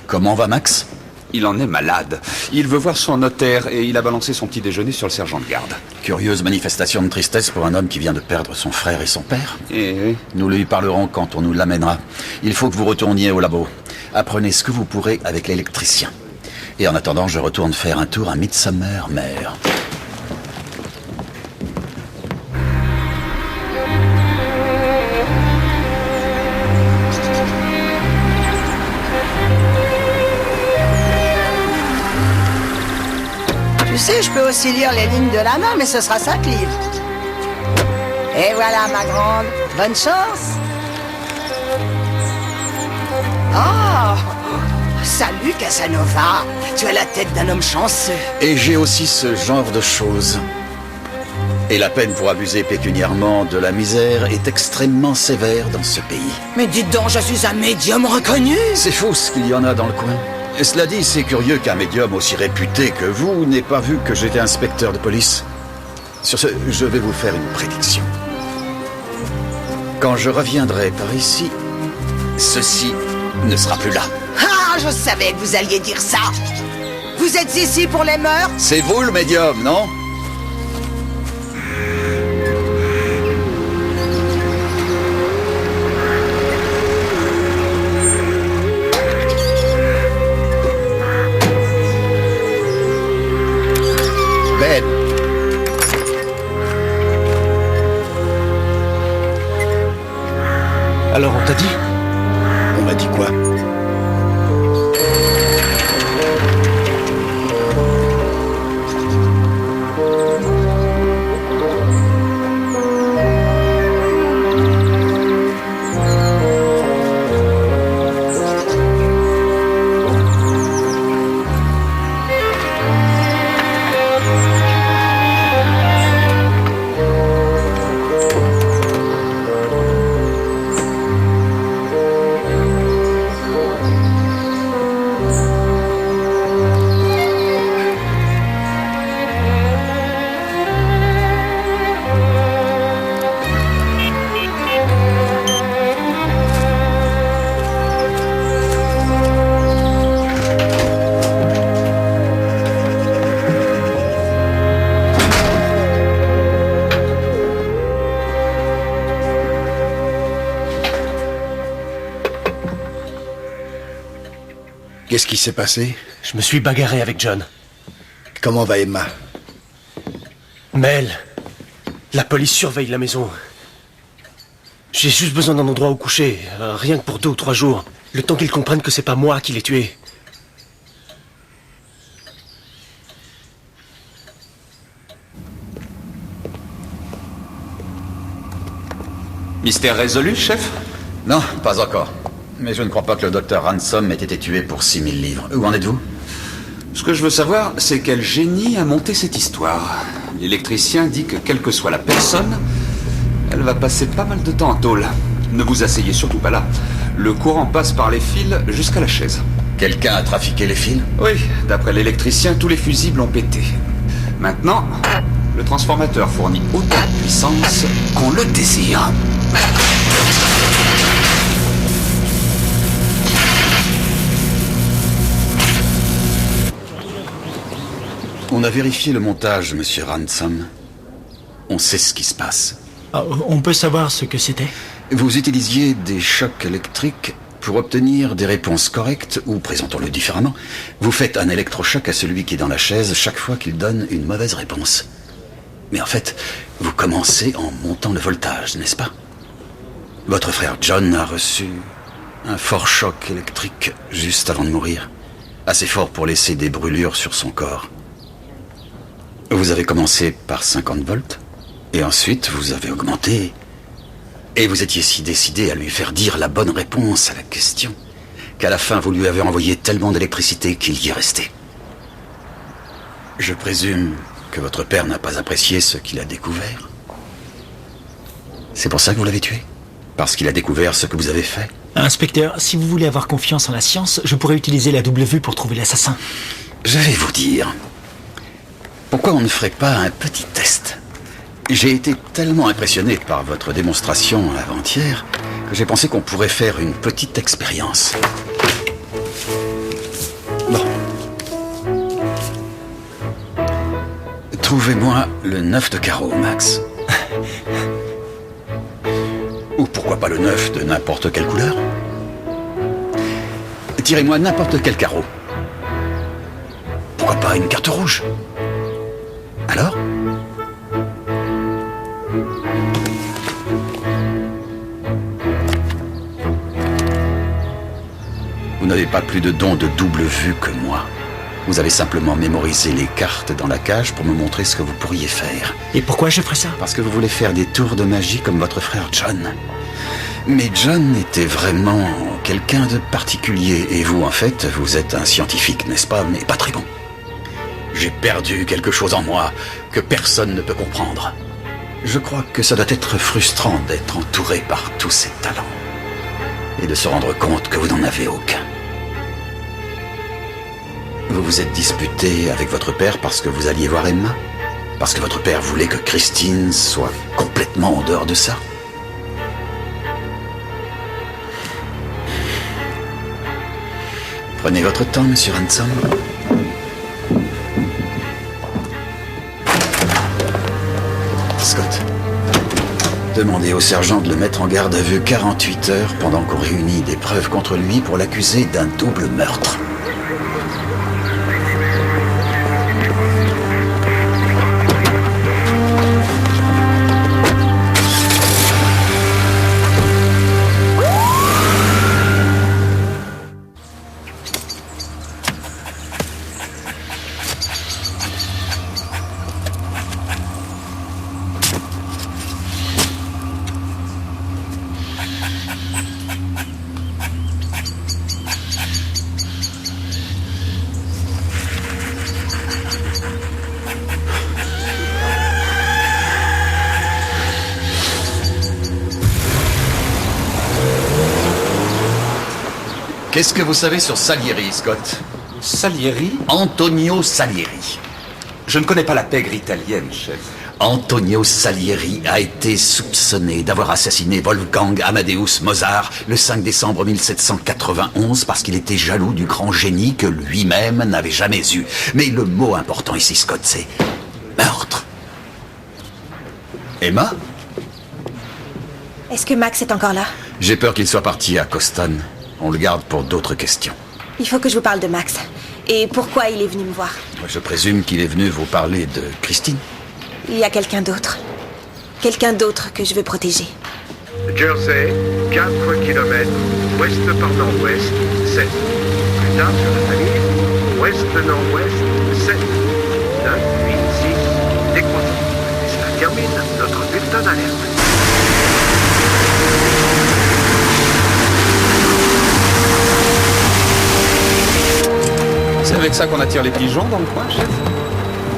Comment va Max? Il en est malade. Il veut voir son notaire et il a balancé son petit déjeuner sur le sergent de garde. Curieuse manifestation de tristesse pour un homme qui vient de perdre son frère et son père. Et nous lui parlerons quand on nous l'amènera. Il faut que vous retourniez au labo. Apprenez ce que vous pourrez avec l'électricien. Et en attendant, je retourne faire un tour à Midsummer Mer. Tu sais, je peux aussi lire les lignes de la main, mais ce sera 5 livres. Et voilà, ma grande. Bonne chance. Oh! Salut, Casanova. Tu as la tête d'un homme chanceux. Et j'ai aussi ce genre de choses. Et la peine pour abuser pécuniairement de la misère est extrêmement sévère dans ce pays. Mais dites donc, je suis un médium reconnu. C'est faux ce qu'il y en a dans le coin. Et cela dit, c'est curieux qu'un médium aussi réputé que vous n'ait pas vu que j'étais inspecteur de police. Sur ce, je vais vous faire une prédiction. Quand je reviendrai par ici, ceci ne sera plus là. Ah, je savais que vous alliez dire ça. Vous êtes ici pour les meurtres? C'est vous le médium, non? Ben. Alors on t'a dit? On m'a dit quoi? Qu'est-ce qui s'est passé? Je me suis bagarré avec John. Comment va Emma? Mel, la police surveille la maison. J'ai juste besoin d'un endroit où coucher, rien que pour 2 ou 3 jours. Le temps qu'ils comprennent que c'est pas moi qui l'ai tué. Mystère résolu, chef? Non, pas encore. Mais je ne crois pas que le docteur Ransom ait été tué pour 6000 livres. Où en êtes-vous? Ce que je veux savoir, c'est quel génie a monté cette histoire. L'électricien dit que quelle que soit la personne, elle va passer pas mal de temps en tôle. Ne vous asseyez surtout pas là. Le courant passe par les fils jusqu'à la chaise. Quelqu'un a trafiqué les fils? Oui, d'après l'électricien, tous les fusibles ont pété. Maintenant, le transformateur fournit autant de puissance qu'on le désire. On a vérifié le montage, monsieur Ransom. On sait ce qui se passe. On peut savoir ce que c'était? Vous utilisiez des chocs électriques pour obtenir des réponses correctes, ou présentons-le différemment, vous faites un électrochoc à celui qui est dans la chaise chaque fois qu'il donne une mauvaise réponse. Mais en fait, vous commencez en montant le voltage, n'est-ce pas? Votre frère John a reçu un fort choc électrique juste avant de mourir. Assez fort pour laisser des brûlures sur son corps. Vous avez commencé par 50 volts, et ensuite vous avez augmenté. Et vous étiez si décidé à lui faire dire la bonne réponse à la question, qu'à la fin vous lui avez envoyé tellement d'électricité qu'il y est resté. Je présume que votre père n'a pas apprécié ce qu'il a découvert. C'est pour ça que vous l'avez tué? Parce qu'il a découvert ce que vous avez fait? Inspecteur, si vous voulez avoir confiance en la science, je pourrais utiliser la double vue pour trouver l'assassin. Je vais vous dire. Pourquoi on ne ferait pas un petit test? J'ai été tellement impressionné par votre démonstration avant-hier que j'ai pensé qu'on pourrait faire une petite expérience. Bon. Trouvez-moi le 9 de carreau, Max. Ou pourquoi pas le 9 de n'importe quelle couleur? Tirez-moi n'importe quel carreau. Pourquoi pas une carte rouge? Alors? Vous n'avez pas plus de don de double vue que moi. Vous avez simplement mémorisé les cartes dans la cage pour me montrer ce que vous pourriez faire. Et pourquoi je ferais ça? Parce que vous voulez faire des tours de magie comme votre frère John. Mais John était vraiment quelqu'un de particulier. Et vous, en fait, vous êtes un scientifique, n'est-ce pas? Mais pas très bon. J'ai perdu quelque chose en moi que personne ne peut comprendre. Je crois que ça doit être frustrant d'être entouré par tous ces talents. Et de se rendre compte que vous n'en avez aucun. Vous vous êtes disputé avec votre père parce que vous alliez voir Emma? Parce que votre père voulait que Christine soit complètement en dehors de ça? Prenez votre temps, monsieur Ransom. Scott, demandez au sergent de le mettre en garde à vue 48 heures pendant qu'on réunit des preuves contre lui pour l'accuser d'un double meurtre. Qu'est-ce que vous savez sur Salieri, Scott? Salieri? Antonio Salieri. Je ne connais pas la pègre italienne, chef. Antonio Salieri a été soupçonné d'avoir assassiné Wolfgang Amadeus Mozart le 5 décembre 1791 parce qu'il était jaloux du grand génie que lui-même n'avait jamais eu. Mais le mot important ici, Scott, c'est meurtre. Emma? Est-ce que Max est encore là? J'ai peur qu'il soit parti à Coston. On le garde pour d'autres questions. Il faut que je vous parle de Max. Et pourquoi il est venu me voir. Je présume qu'il est venu vous parler de Christine. Il y a quelqu'un d'autre. Quelqu'un d'autre que je veux protéger. Jersey, 4 km, ouest par nord-ouest, 7. Plus tard sur la famille, ouest-nord-ouest, 7. 9, 8, 6, décroissant. Cela termine notre bulletin d'alerte. C'est avec ça qu'on attire les pigeons dans le coin, chef?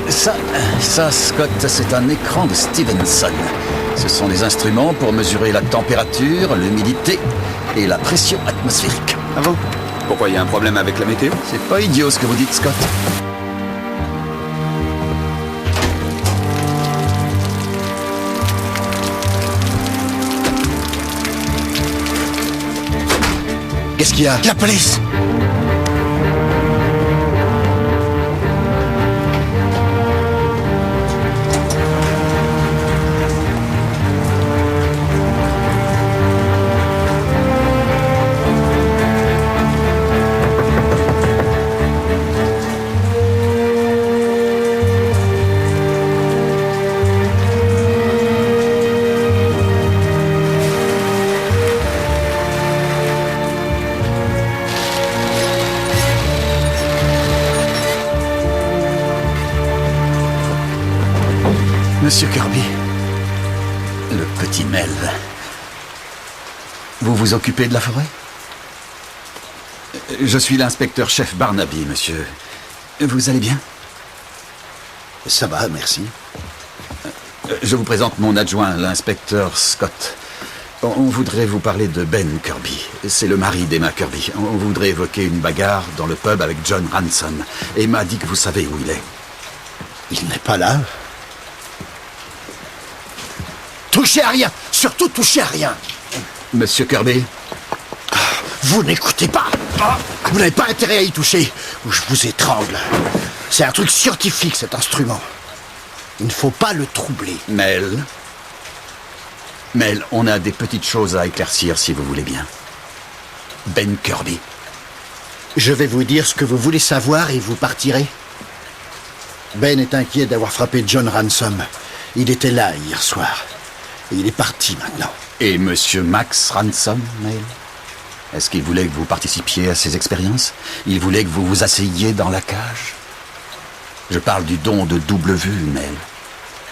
Ça, Scott, c'est un écran de Stevenson. Ce sont des instruments pour mesurer la température, l'humidité et la pression atmosphérique. Ah bon? Pourquoi, il y a un problème avec la météo? C'est pas idiot ce que vous dites, Scott. Qu'est-ce qu'il y a? La police! Monsieur Kirby, le petit Mel, vous vous occupez de la forêt? Je suis l'inspecteur-chef Barnaby, monsieur. Vous allez bien? Ça va, merci. Je vous présente mon adjoint, l'inspecteur Scott. On voudrait vous parler de Ben Kirby. C'est le mari d'Emma Kirby. On voudrait évoquer une bagarre dans le pub avec John Ransom. Emma dit que vous savez où il est. Il n'est pas là. Touchez à rien! Surtout touchez à rien! Monsieur Kirby? Vous n'écoutez pas! Vous n'avez pas intérêt à y toucher, ou je vous étrangle. C'est un truc scientifique, cet instrument. Il ne faut pas le troubler. Mel, on a des petites choses à éclaircir, si vous voulez bien. Ben Kirby. Je vais vous dire ce que vous voulez savoir et vous partirez. Ben est inquiet d'avoir frappé John Ransom. Il était là hier soir. Et il est parti maintenant. Et monsieur Max Ransom, Mel? Est-ce qu'il voulait que vous participiez à ces expériences? Il voulait que vous vous asseyiez dans la cage? Je parle du don de double vue, Mel.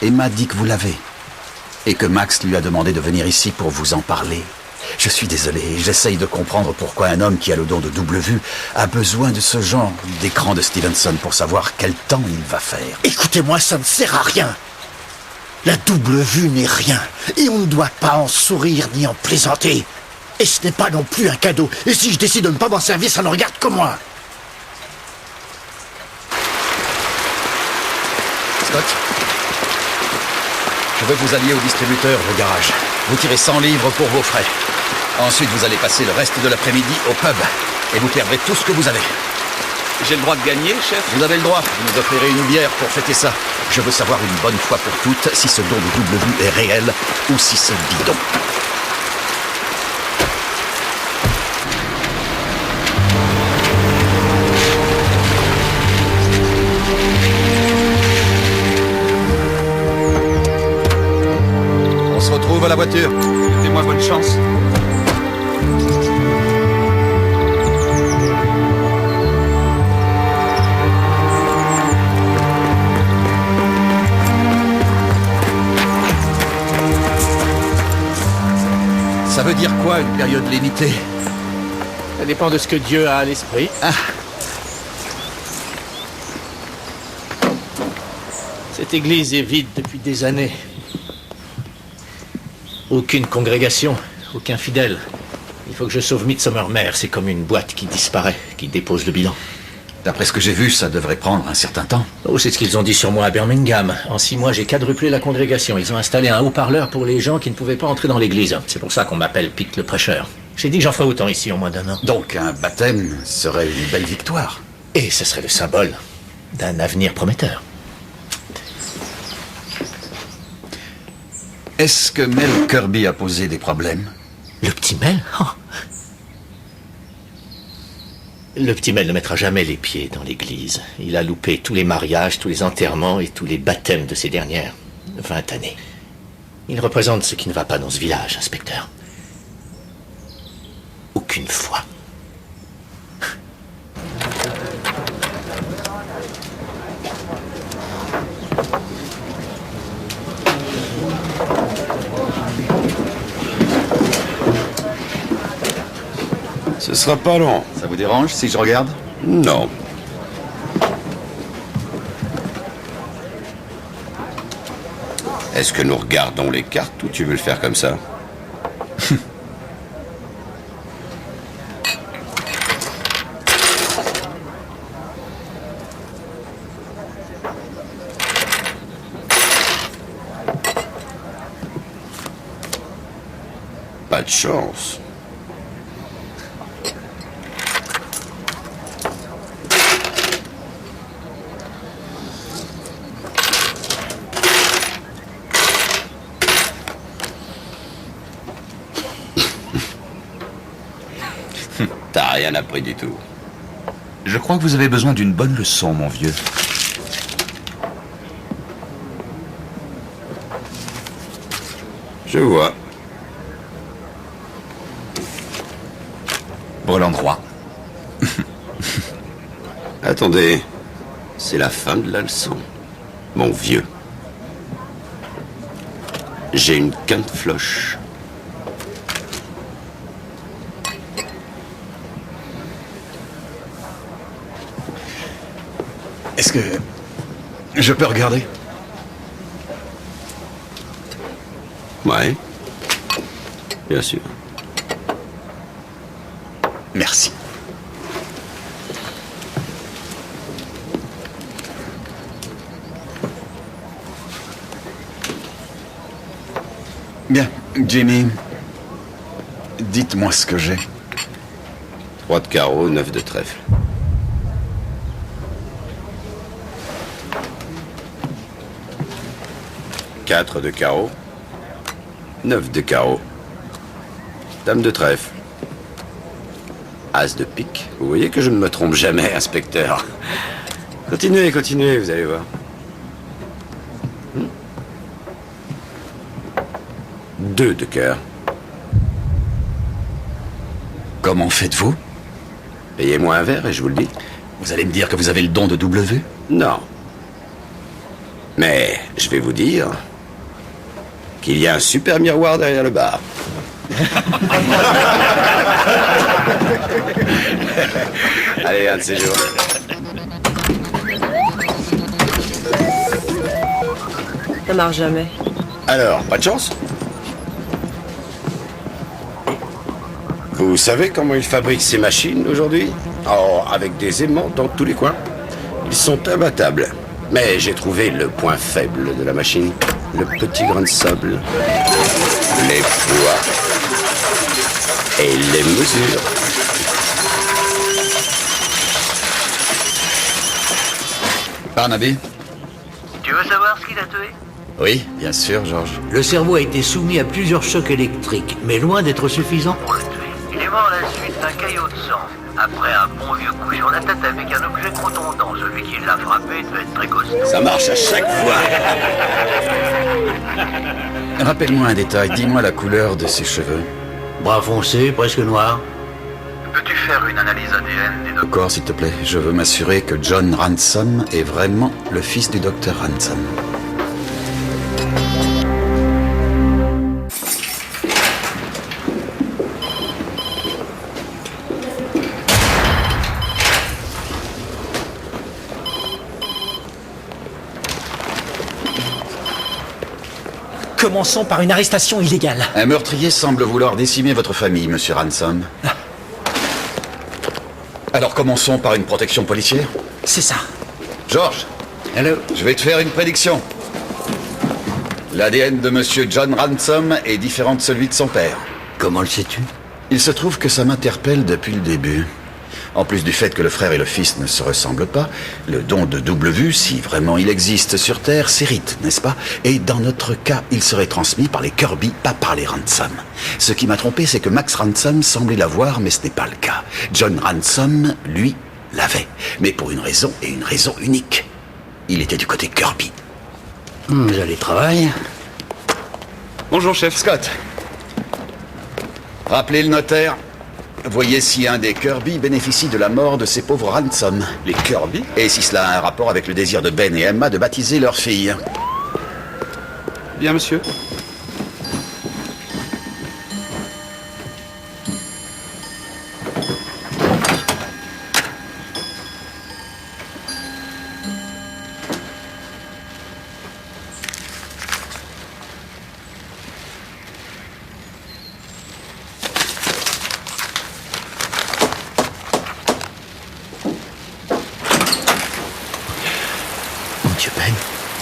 Emma dit que vous l'avez. Et que Max lui a demandé de venir ici pour vous en parler. Je suis désolé, j'essaye de comprendre pourquoi un homme qui a le don de double vue a besoin de ce genre d'écran de Stevenson pour savoir quel temps il va faire. Écoutez-moi, ça ne sert à rien. La double vue n'est rien, et on ne doit pas en sourire ni en plaisanter. Et ce n'est pas non plus un cadeau, et si je décide de ne pas m'en servir, ça ne regarde que moi. Scott, je veux que vous alliez au distributeur au garage. Vous tirez 100 livres pour vos frais. Ensuite, vous allez passer le reste de l'après-midi au pub, et vous perdrez tout ce que vous avez. J'ai le droit de gagner, chef? Vous avez le droit. Vous nous offrirez une bière pour fêter ça. Je veux savoir une bonne fois pour toutes si ce don de double vue est réel ou si c'est bidon. On se retrouve à la voiture. Souhaitez-moi bonne chance. Ça veut dire quoi, une période limitée? Ça dépend de ce que Dieu a à l'esprit. Ah. Cette église est vide depuis des années. Aucune congrégation, aucun fidèle. Il faut que je sauve Midsomer Mare. C'est comme une boîte qui disparaît, qui dépose le bilan. D'après ce que j'ai vu, ça devrait prendre un certain temps. Oh, c'est ce qu'ils ont dit sur moi à Birmingham. En 6 mois, j'ai quadruplé la congrégation. Ils ont installé un haut-parleur pour les gens qui ne pouvaient pas entrer dans l'église. C'est pour ça qu'on m'appelle Pete le prêcheur. J'ai dit que j'en ferais autant ici en moins d'1 an. Donc un baptême serait une belle victoire. Et ce serait le symbole d'un avenir prometteur. Est-ce que Mel Kirby a posé des problèmes? Le petit Mel? Oh. Le petit Mel ne mettra jamais les pieds dans l'église. Il a loupé tous les mariages, tous les enterrements et tous les baptêmes de ces dernières 20 années. Il représente ce qui ne va pas dans ce village, inspecteur. Aucune foi. Ce sera pas long. Ça vous dérange si je regarde? Non. Est-ce que nous regardons les cartes ou tu veux le faire comme ça? Pas de chance. T'as rien appris du tout. Je crois que vous avez besoin d'une bonne leçon, mon vieux. Je vois. Bon endroit. Attendez, c'est la fin de la leçon. Mon vieux. J'ai une quinte floche. Est-ce que je peux regarder? Ouais. Bien sûr. Merci. Bien, Jimmy. Dites-moi ce que j'ai. 3 de carreau, 9 de trèfle. 4 de carreau. 9 de carreau. Dame de trèfle. As de pique. Vous voyez que je ne me trompe jamais, inspecteur. Continuez, continuez, vous allez voir. 2 de cœur. Comment faites-vous? Payez-moi un verre et je vous le dis. Vous allez me dire que vous avez le don de W? Non. Mais je vais vous dire qu'il y a un super miroir derrière le bar. Allez, un de ces jours. Ça marche jamais. Alors, pas de chance? Vous savez comment ils fabriquent ces machines aujourd'hui? Oh, avec des aimants dans tous les coins. Ils sont imbattables. Mais j'ai trouvé le point faible de la machine. Le petit grain de sable. Les poids. Et les mesures. Barnaby? Tu veux savoir ce qu'il a tué? Oui, bien sûr, Georges. Le cerveau a été soumis à plusieurs chocs électriques, mais loin d'être suffisant. Il est mort à la suite d'un caillot de sang. Après un bon vieux coup sur la tête avec un objet contondant. Celui qui l'a frappé devait être très costaud. Ça marche à chaque fois. Rappelle-moi un détail, dis-moi la couleur de ses cheveux. Brun foncé, presque noir. Peux-tu faire une analyse ADN des deux D'accord, s'il te plaît. Je veux m'assurer que John Ransom est vraiment le fils du docteur Ransom. Commençons par une arrestation illégale. Un meurtrier semble vouloir décimer votre famille, monsieur Ransom. Alors commençons par une protection policière. C'est ça. George. Hello. Je vais te faire une prédiction. L'ADN de monsieur John Ransom est différent de celui de son père. Comment le sais-tu? Il se trouve que ça m'interpelle depuis le début. En plus du fait que le frère et le fils ne se ressemblent pas, le don de double vue, si vraiment il existe sur Terre, s'hérite, n'est-ce pas? Et dans notre cas, il serait transmis par les Kirby, pas par les Ransom. Ce qui m'a trompé, c'est que Max Ransom semblait l'avoir, mais ce n'est pas le cas. John Ransom, lui, l'avait. Mais pour une raison, et une raison unique. Il était du côté Kirby. Joli travail. Bonjour, chef. Scott. Rappelez le notaire. Voyez si un des Kirby bénéficie de la mort de ces pauvres Ransom. Les Kirby? Et si cela a un rapport avec le désir de Ben et Emma de baptiser leur fille. Bien, monsieur.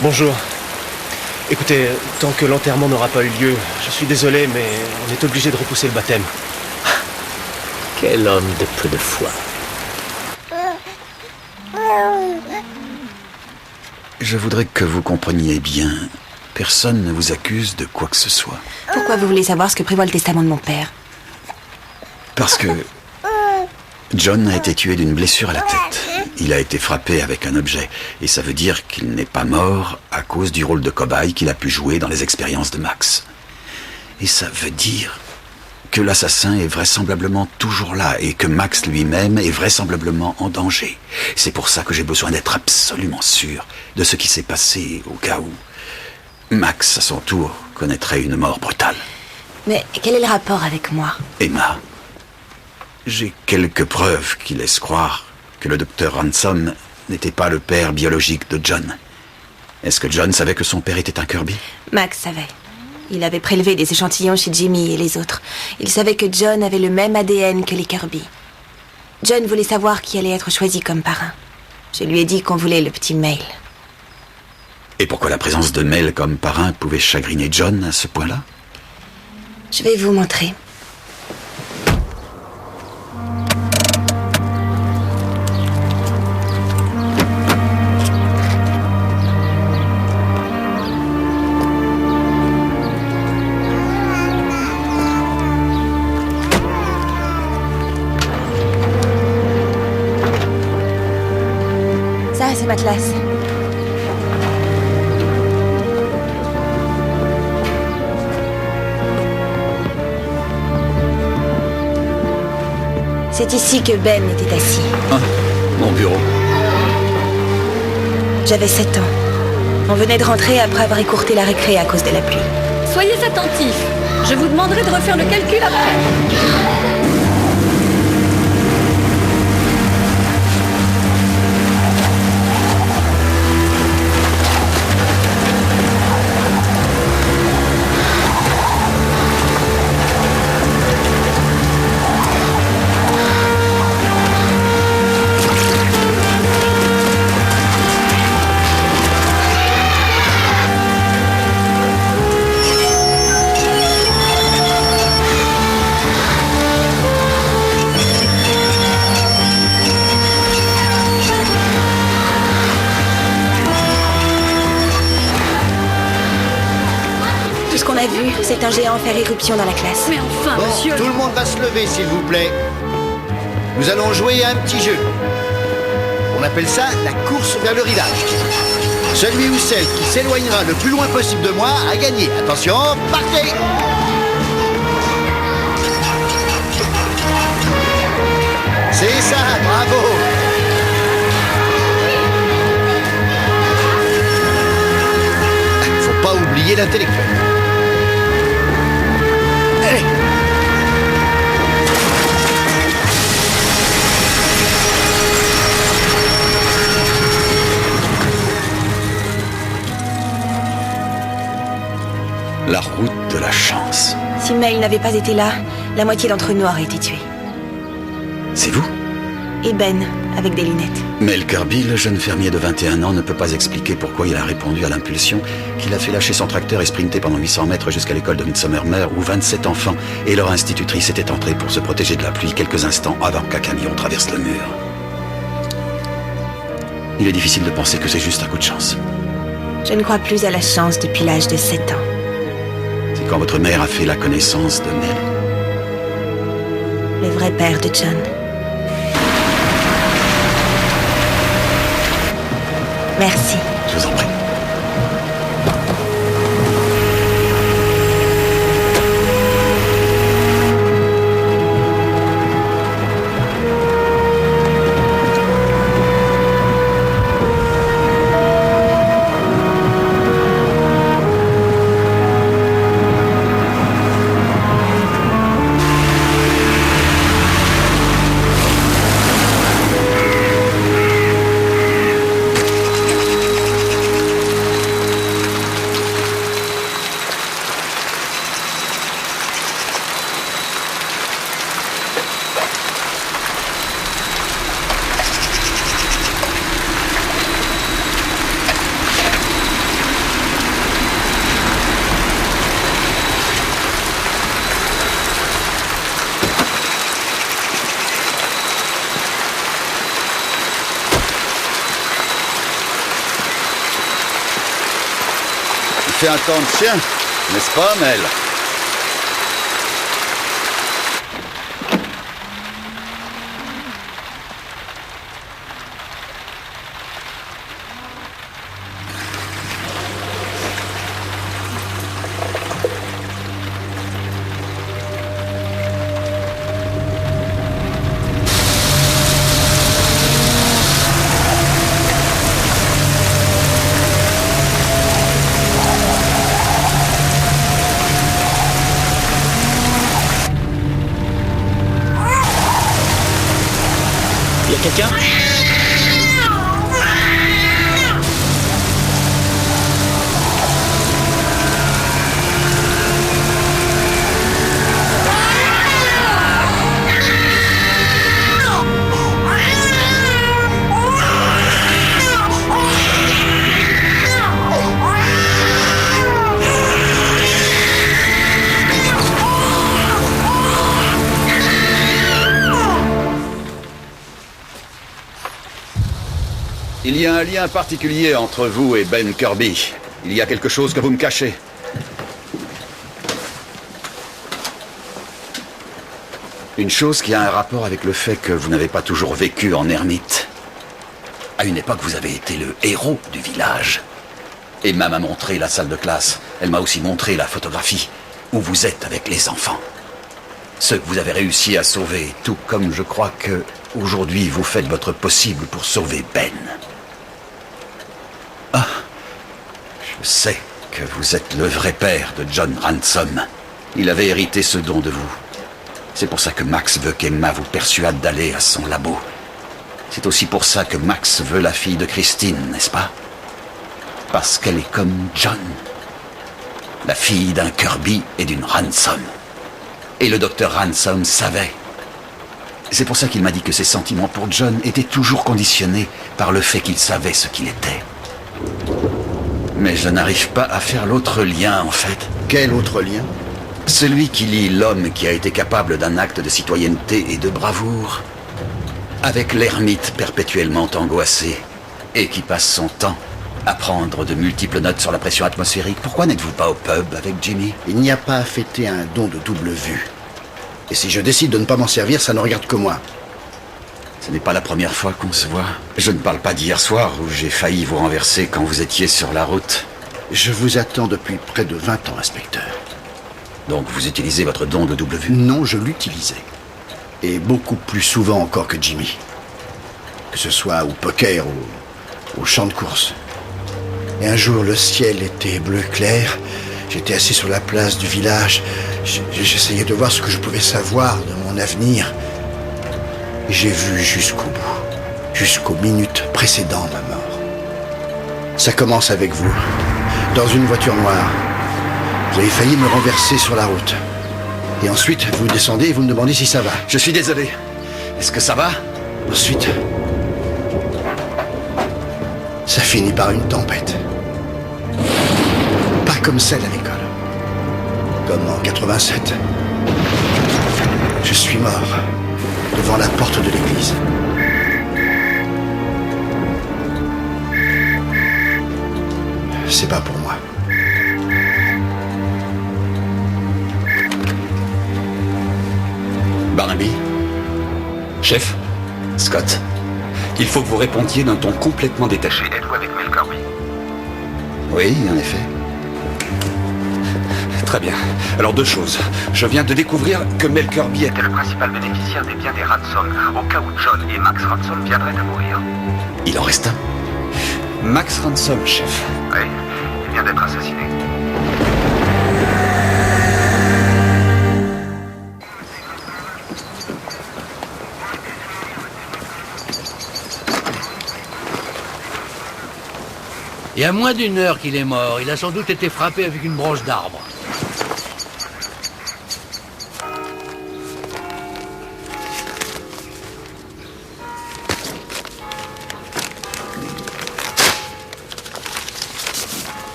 Bonjour. Écoutez, tant que l'enterrement n'aura pas eu lieu, je suis désolé, mais on est obligé de repousser le baptême. Quel homme de peu de foi. Je voudrais que vous compreniez bien. Personne ne vous accuse de quoi que ce soit. Pourquoi vous voulez savoir ce que prévoit le testament de mon père? Parce que John a été tué d'une blessure à la tête. Il a été frappé avec un objet. Et ça veut dire qu'il n'est pas mort à cause du rôle de cobaye qu'il a pu jouer dans les expériences de Max. Et ça veut dire que l'assassin est vraisemblablement toujours là et que Max lui-même est vraisemblablement en danger. C'est pour ça que j'ai besoin d'être absolument sûr de ce qui s'est passé au cas où Max, à son tour, connaîtrait une mort brutale. Mais quel est le rapport avec moi? Emma, j'ai quelques preuves qui laissent croire que le docteur Ransom n'était pas le père biologique de John. Est-ce que John savait que son père était un Kirby? Max savait. Il avait prélevé des échantillons chez Jimmy et les autres. Il savait que John avait le même ADN que les Kirby. John voulait savoir qui allait être choisi comme parrain. Je lui ai dit qu'on voulait le petit Mail. Et pourquoi la présence de Mel comme parrain pouvait chagriner John à ce point-là? Je vais vous montrer. Ça, c'est ma classe. C'est ici que Ben était assis. Ah, mon bureau. J'avais 7 ans. On venait de rentrer après avoir écourté la récré à cause de la pluie. Soyez attentifs. Je vous demanderai de refaire le calcul après. C'est un géant faire éruption dans la classe. Mais enfin, Bon, monsieur... tout le monde va se lever, s'il vous plaît. Nous allons jouer à un petit jeu. On appelle ça la course vers le rivage. Celui ou celle qui s'éloignera le plus loin possible de moi a gagné. Attention, partez! C'est ça, bravo! Faut pas oublier l'intellectuel. Allez. La route de la chance. Si Mail n'avait pas été là, la moitié d'entre nous aurait été tuée. C'est vous? Et Ben, avec des lunettes. Mel Kirby, le jeune fermier de 21 ans, ne peut pas expliquer pourquoi il a répondu à l'impulsion qu'il a fait lâcher son tracteur et sprinter pendant 800 mètres jusqu'à l'école de Midsomermer où 27 enfants et leur institutrice étaient entrés pour se protéger de la pluie quelques instants avant qu'un camion traverse le mur. Il est difficile de penser que c'est juste un coup de chance. Je ne crois plus à la chance depuis l'âge de 7 ans. C'est quand votre mère a fait la connaissance de Mel. Le vrai père de John. Merci. Je vous en prie. Fait un temps de chien, n'est-ce pas, Mel? Quelqu'un? Il y a un lien particulier entre vous et Ben Kirby. Il y a quelque chose que vous me cachez. Une chose qui a un rapport avec le fait que vous n'avez pas toujours vécu en ermite. À une époque, vous avez été le héros du village. Emma m'a montré la salle de classe. Elle m'a aussi montré la photographie où vous êtes avec les enfants. Ceux que vous avez réussi à sauver, tout comme je crois que aujourd'hui vous faites votre possible pour sauver Ben. Ah, je sais que vous êtes le vrai père de John Ransom. Il avait hérité ce don de vous. C'est pour ça que Max veut qu'Emma vous persuade d'aller à son labo. C'est aussi pour ça que Max veut la fille de Christine, n'est-ce pas? Parce qu'elle est comme John. La fille d'un Kirby et d'une Ransom. Et le docteur Ransom savait. C'est pour ça qu'il m'a dit que ses sentiments pour John étaient toujours conditionnés par le fait qu'il savait ce qu'il était. Mais je n'arrive pas à faire l'autre lien, en fait. Quel autre lien? Celui qui lie l'homme qui a été capable d'un acte de citoyenneté et de bravoure avec l'ermite perpétuellement angoissé et qui passe son temps à prendre de multiples notes sur la pression atmosphérique. Pourquoi n'êtes-vous pas au pub avec Jimmy? Il n'y a pas à fêter un don de double vue. Et si je décide de ne pas m'en servir, ça ne regarde que moi. Ce n'est pas la première fois qu'on se voit. Je ne parle pas d'hier soir où j'ai failli vous renverser quand vous étiez sur la route. Je vous attends depuis près de 20 ans, inspecteur. Donc vous utilisez votre don de double vue? Non, je l'utilisais. Et beaucoup plus souvent encore que Jimmy. Que ce soit au poker ou au champ de course. Et un jour, le ciel était bleu clair. J'étais assis sur la place du village. J'essayais de voir ce que je pouvais savoir de mon avenir. Et j'ai vu jusqu'au bout. Jusqu'aux minutes précédant ma mort. Ça commence avec vous. Dans une voiture noire. Vous avez failli me renverser sur la route. Et ensuite, vous descendez et vous me demandez si ça va. Je suis désolé. Est-ce que ça va? Ensuite, fini par une tempête. Pas comme celle à l'école. Comme en 87. Je suis mort devant la porte de l'église. C'est pas pour moi. Barnaby? Chef? Scott? Il faut que vous répondiez d'un ton complètement détaché. Êtes-vous avec Mel Kirby? Oui, en effet. Très bien. Alors deux choses. Je viens de découvrir que Mel Kirby était le principal bénéficiaire des biens des Ransom, au cas où John et Max Ransom viendraient à mourir. Il en reste un? Max Ransom, chef. Oui, il vient d'être assassiné. Il y a moins d'une heure qu'il est mort. Il a sans doute été frappé avec une branche d'arbre.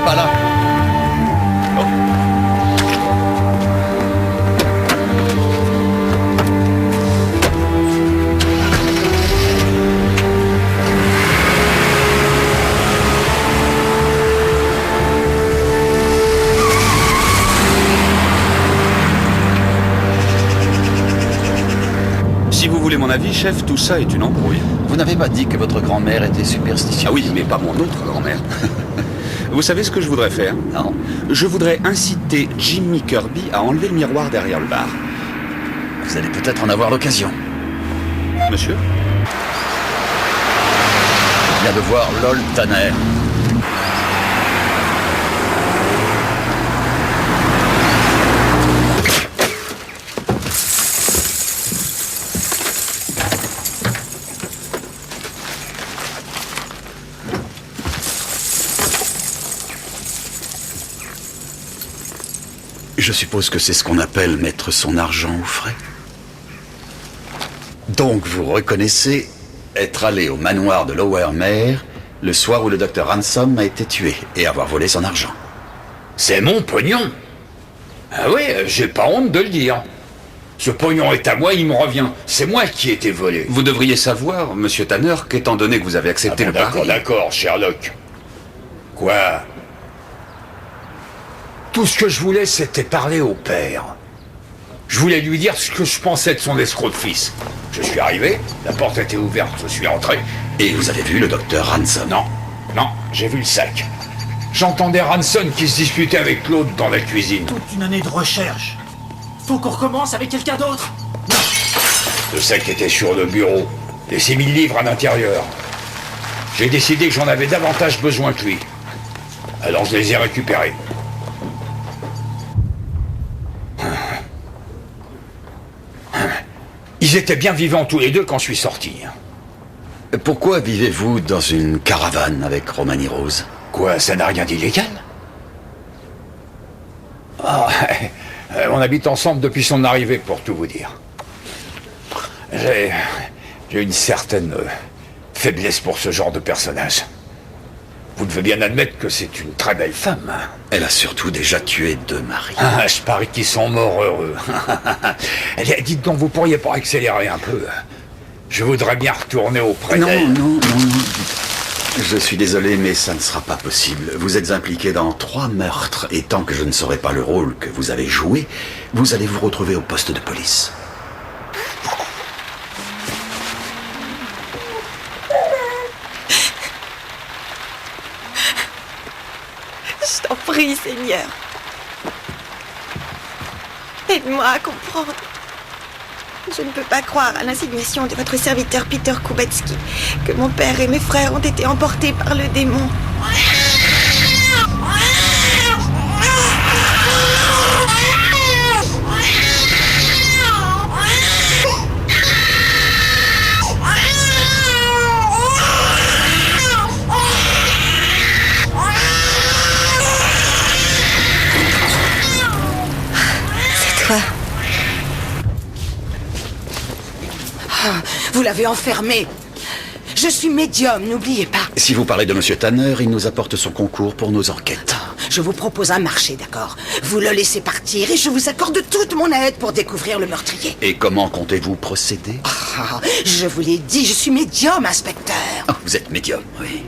Pas là. Oh. Si vous voulez mon avis, chef, tout ça est une embrouille. Vous n'avez pas dit que votre grand-mère était superstitieuse? Ah oui, mais pas mon autre grand-mère. Vous savez ce que je voudrais faire? Non. Je voudrais inciter Jimmy Kirby à enlever le miroir derrière le bar. Vous allez peut-être en avoir l'occasion. Monsieur? Je viens de voir Lol Tanner. Je suppose que c'est ce qu'on appelle mettre son argent au frais. Donc vous reconnaissez être allé au manoir de Lower Mare le soir où le docteur Ransom a été tué et avoir volé son argent. C'est mon pognon. Ah oui, j'ai pas honte de le dire. Ce pognon est à moi, il me revient. C'est moi qui ai été volé. Vous devriez savoir, monsieur Tanner, qu'étant donné que vous avez accepté le pari... D'accord, Sherlock. Quoi? Tout ce que je voulais, c'était parler au père. Je voulais lui dire ce que je pensais de son escroc de fils. Je suis arrivé, la porte était ouverte, je suis entré. Et vous avez vu le docteur Ransom? Non, j'ai vu le sac. J'entendais Ransom qui se disputait avec Claude dans la cuisine. Toute une année de recherche. Faut qu'on recommence avec quelqu'un d'autre. Le sac était sur le bureau. Les 6000 livres à l'intérieur. J'ai décidé que j'en avais davantage besoin que lui. Alors je les ai récupérés. Ils étaient bien vivants tous les deux quand je suis sorti. Pourquoi vivez-vous dans une caravane avec Romani Rose? Quoi, ça n'a rien d'illégal? On habite ensemble depuis son arrivée, pour tout vous dire. J'ai une certaine faiblesse pour ce genre de personnage. Vous devez bien admettre que c'est une très belle femme. Elle a surtout déjà tué 2 maris. Je parie qu'ils sont morts heureux. Dites donc, vous pourriez pas accélérer un peu? Je voudrais bien retourner auprès Non, d'elle. non, non. Je suis désolé, mais ça ne sera pas possible. Vous êtes impliqué dans 3 meurtres, et tant que je ne saurai pas le rôle que vous avez joué, vous allez vous retrouver au poste de police. Je t'en prie, Seigneur. Aide-moi à comprendre. Je ne peux pas croire à l'insinuation de votre serviteur Peter Kubetsky que mon père et mes frères ont été emportés par le démon. C'est toi. Vous l'avez enfermé. Je suis médium, n'oubliez pas. Si vous parlez de Monsieur Tanner, il nous apporte son concours pour nos enquêtes. Je vous propose un marché, d'accord? Vous le laissez partir et je vous accorde toute mon aide pour découvrir le meurtrier. Et comment comptez-vous procéder? Je vous l'ai dit, je suis médium, inspecteur. Oh, vous êtes médium, oui.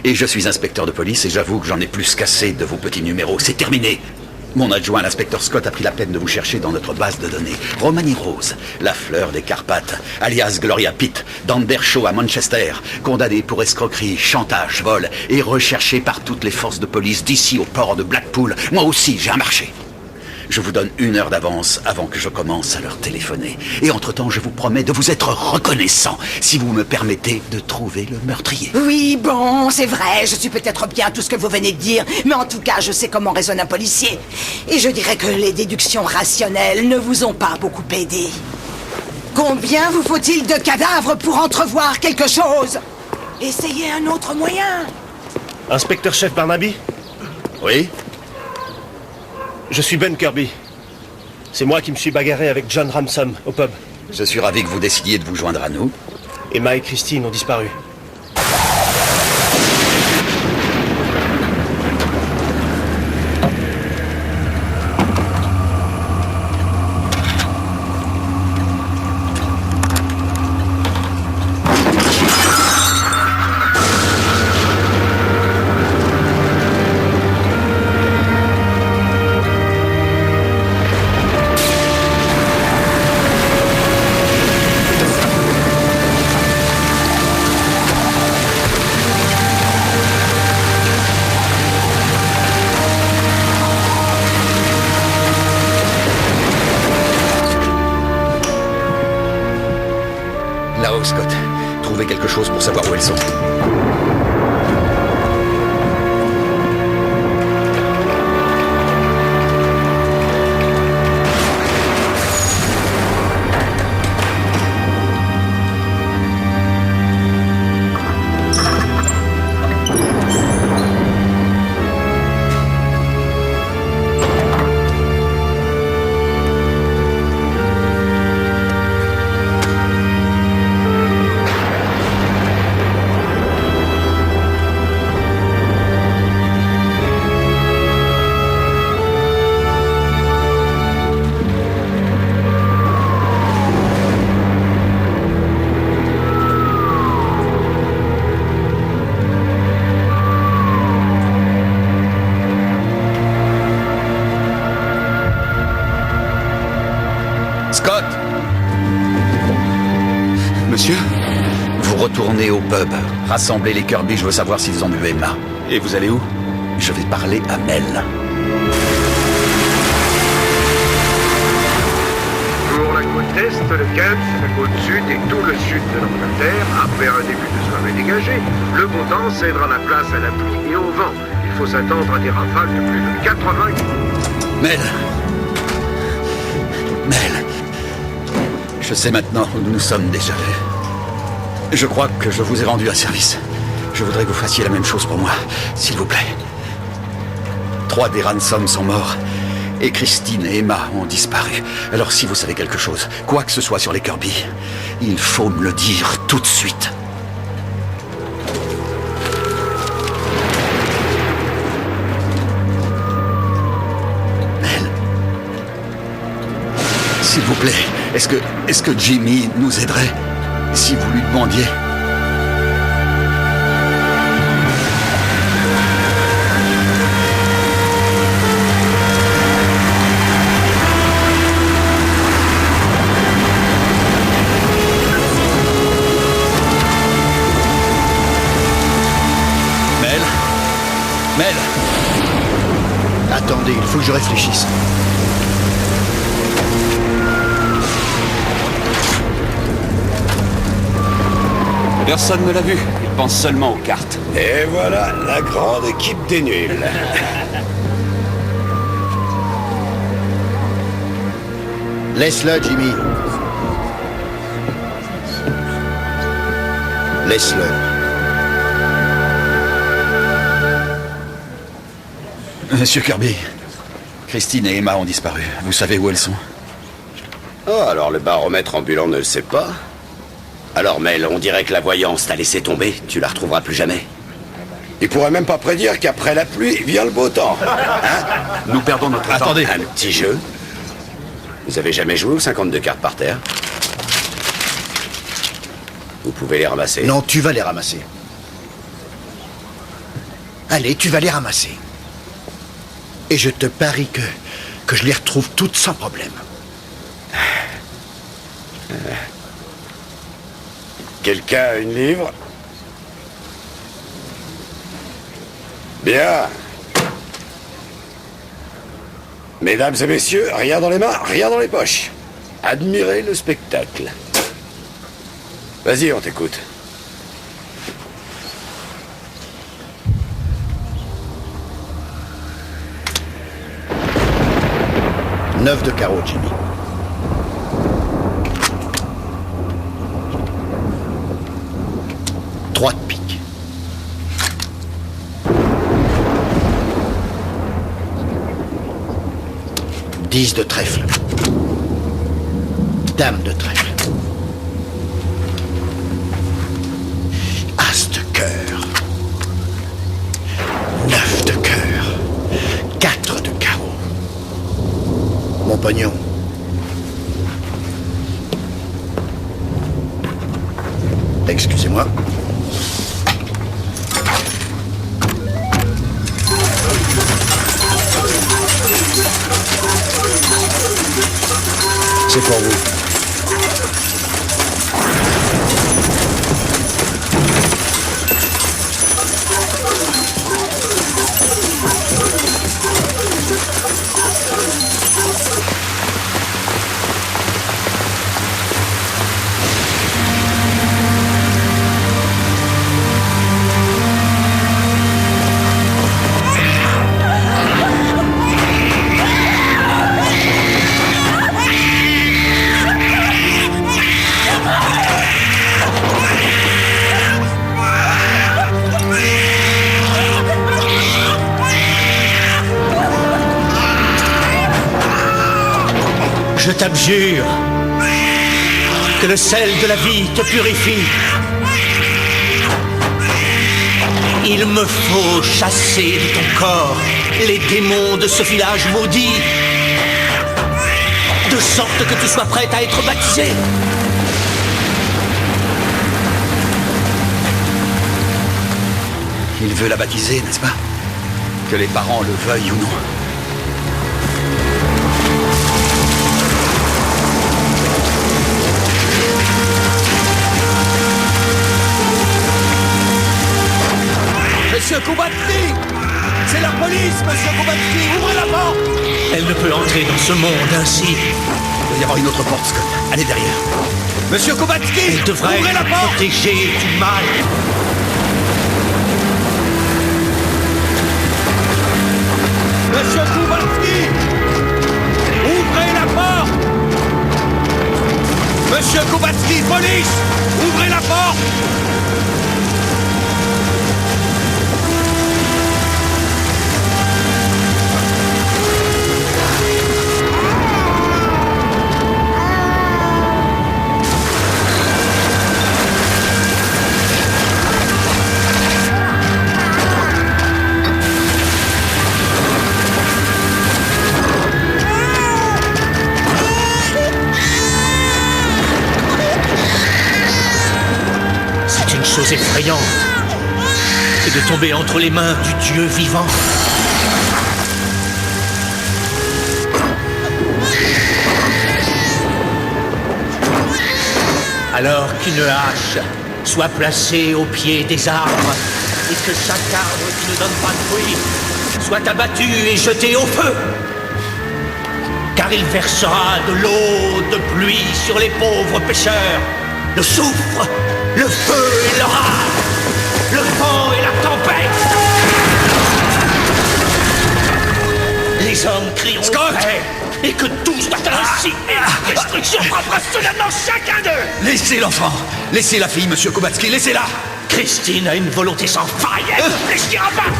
Et je suis inspecteur de police et j'avoue que j'en ai plus qu'assez de vos petits numéros. C'est terminé. Mon adjoint, l'inspecteur Scott, a pris la peine de vous chercher dans notre base de données. Romani Rose, la fleur des Carpates, alias Gloria Pitt, d'Andershaw à Manchester, condamnée pour escroquerie, chantage, vol, et recherchée par toutes les forces de police d'ici au port de Blackpool. Moi aussi, j'ai un marché. Je vous donne 1 heure d'avance avant que je commence à leur téléphoner. Et entre-temps, je vous promets de vous être reconnaissant si vous me permettez de trouver le meurtrier. Oui, bon, c'est vrai, je suis peut-être bien tout ce que vous venez de dire, mais en tout cas, je sais comment raisonne un policier. Et je dirais que les déductions rationnelles ne vous ont pas beaucoup aidé. Combien vous faut-il de cadavres pour entrevoir quelque chose? Essayez un autre moyen. Inspecteur-chef Barnaby? Oui? Je suis Ben Kirby. C'est moi qui me suis bagarré avec John Ransom au pub. Je suis ravi que vous décidiez de vous joindre à nous. Emma et Christine ont disparu. Là-haut, Scott. Trouvez quelque chose pour savoir où elles sont. Scott! Monsieur? Vous retournez au pub. Rassemblez les Kirby, je veux savoir s'ils ont bu Emma. Et vous allez où? Je vais parler à Mel. Pour la côte est, le Kent, la côte sud et tout le sud de l'Angleterre, après un début de soirée dégagé, le beau temps cédera la place à la pluie et au vent. Il faut s'attendre à des rafales de plus de 80 km. Mel! Mel! Je sais maintenant où nous sommes déjà. Je crois que je vous ai rendu un service. Je voudrais que vous fassiez la même chose pour moi, s'il vous plaît. 3 des Ransom sont morts, et Christine et Emma ont disparu. Alors si vous savez quelque chose, quoi que ce soit sur les Kirby, il faut me le dire tout de suite. Mel. S'il vous plaît, est-ce que Jimmy nous aiderait? Si vous lui demandiez. Mel. Attendez, il faut que je réfléchisse. Personne ne l'a vu. Il pense seulement aux cartes. Et voilà la grande équipe des nuls. Laisse-le, Jimmy. Laisse-le. Monsieur Kirby, Christine et Emma ont disparu. Vous savez où elles sont? Oh, alors le baromètre ambulant ne le sait pas. Alors Mel, on dirait que la voyance t'a laissé tomber. Tu la retrouveras plus jamais. Il pourrait même pas prédire qu'après la pluie vient le beau temps. Hein? Nous perdons notre temps. Attendez. Un petit jeu. Vous avez jamais joué aux 52 cartes par terre? Vous pouvez les ramasser. Non, tu vas les ramasser. Allez, tu vas les ramasser. Et je te parie que je les retrouve toutes sans problème. Quelqu'un a une livre? Bien. Mesdames et messieurs, rien dans les mains, rien dans les poches. Admirez le spectacle. Vas-y, on t'écoute. Neuf de carreau, Jimmy. Trois de pique. Dix de trèfle. Dame de trèfle. As de cœur. Neuf de cœur. Quatre de carreau. Mon pognon. Excusez-moi. C'est pour vous. Je t'abjure que le sel de la vie te purifie. Il me faut chasser de ton corps les démons de ce village maudit, de sorte que tu sois prête à être baptisée. Il veut la baptiser, n'est-ce pas? Que les parents le veuillent ou non. Monsieur Kubatski! C'est la police, monsieur Kubatski! Ouvrez la porte! Elle ne peut entrer dans ce monde ainsi. Il doit y avoir une autre porte, Scott. Allez derrière. Monsieur Kubatski! Elle devrait être protégée du mal. Monsieur Kubatski! Ouvrez la porte! Monsieur Kubatski, police! Ouvrez la porte! chose effrayante que de tomber entre les mains du Dieu vivant. Alors qu'une hache soit placée au pied des arbres et que chaque arbre qui ne donne pas de fruits soit abattu et jeté au feu. Car il versera de l'eau de pluie sur les pauvres pécheurs, le soufre, le feu et l'orage, le vent et la tempête. Les hommes crieront paix, et que tous doivent ainsi et la destruction frappera soudainement chacun d'eux. Laissez l'enfant, laissez la fille, monsieur Kubatski, laissez-la. Christine a une volonté sans faille, elle ne fléchira pas.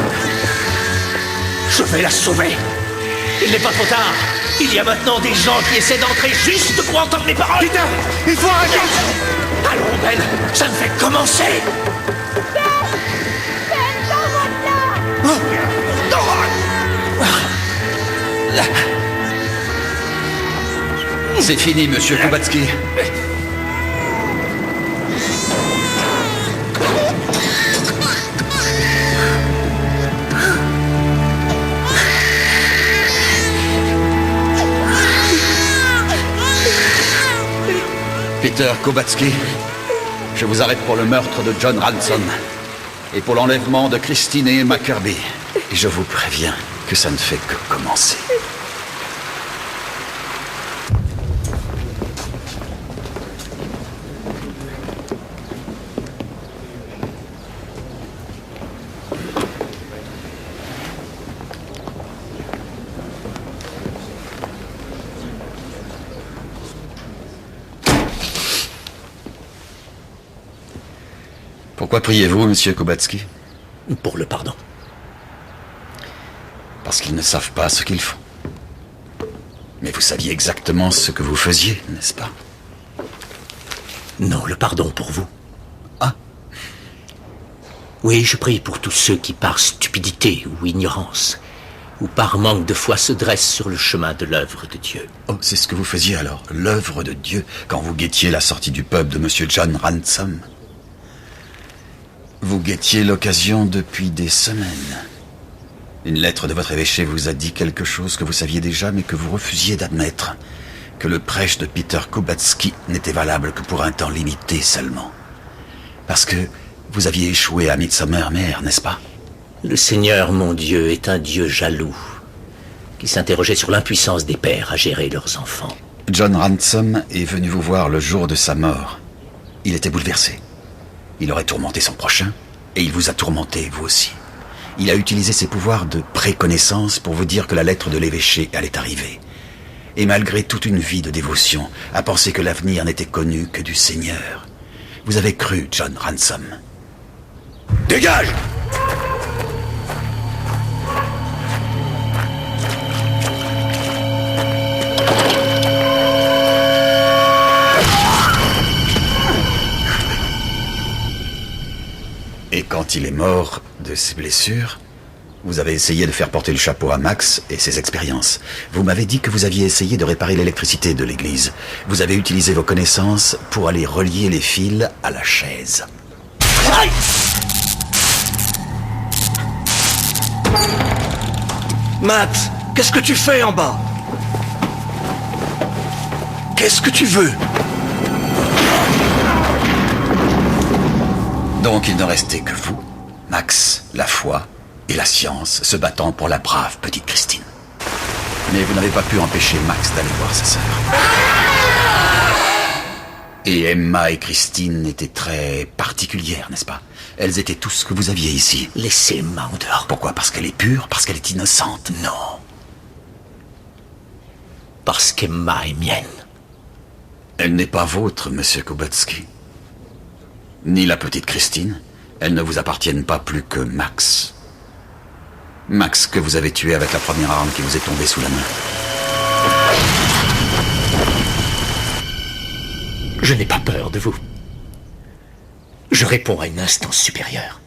Je vais la sauver. Il n'est pas trop tard. Il y a maintenant des gens qui essaient d'entrer juste pour entendre mes paroles. Peter, il faut arrêter. Allons, Ben, ça ne fait que commencer. C'est fini, monsieur Kubatski. Peter Kubatski, je vous arrête pour le meurtre de John Ransom et pour l'enlèvement de Christine et Emma Kirby. Et je vous préviens que ça ne fait que commencer. Pourquoi priez-vous, monsieur Kubatski? Pour le pardon. Parce qu'ils ne savent pas ce qu'ils font. Mais vous saviez exactement ce que vous faisiez, n'est-ce pas? Non, le pardon pour vous. Ah. Oui, je prie pour tous ceux qui, par stupidité ou ignorance, ou par manque de foi, se dressent sur le chemin de l'œuvre de Dieu. Oh, c'est ce que vous faisiez alors, l'œuvre de Dieu, quand vous guettiez la sortie du pub de monsieur John Ransom. Vous guettiez l'occasion depuis des semaines. Une lettre de votre évêché vous a dit quelque chose que vous saviez déjà, mais que vous refusiez d'admettre. Que le prêche de Peter Kubatski n'était valable que pour un temps limité seulement. Parce que vous aviez échoué à Midsomermere, n'est-ce pas? Le Seigneur, mon Dieu, est un Dieu jaloux, qui s'interrogeait sur l'impuissance des pères à gérer leurs enfants. John Ransom est venu vous voir le jour de sa mort. Il était bouleversé. Il aurait tourmenté son prochain, et il vous a tourmenté, vous aussi. Il a utilisé ses pouvoirs de préconnaissance pour vous dire que la lettre de l'évêché allait arriver. Et malgré toute une vie de dévotion, a pensé que l'avenir n'était connu que du Seigneur. Vous avez cru, John Ransom. Dégage! Et quand il est mort de ses blessures, vous avez essayé de faire porter le chapeau à Max et ses expériences. Vous m'avez dit que vous aviez essayé de réparer l'électricité de l'église. Vous avez utilisé vos connaissances pour aller relier les fils à la chaise. Aïe! Matt, qu'est-ce que tu fais en bas? Qu'est-ce que tu veux? Donc il ne restait que vous, Max, la foi et la science se battant pour la brave petite Christine. Mais vous n'avez pas pu empêcher Max d'aller voir sa sœur. Et Emma et Christine étaient très particulières, n'est-ce pas? Elles étaient tout ce que vous aviez ici. Laissez Emma en dehors. Pourquoi? Parce qu'elle est pure? Parce qu'elle est innocente? Non. Parce qu'Emma est mienne. Elle n'est pas vôtre, monsieur Kubatski. Ni la petite Christine. Elles ne vous appartiennent pas plus que Max. Max que vous avez tué avec la première arme qui vous est tombée sous la main. Je n'ai pas peur de vous. Je réponds à une instance supérieure.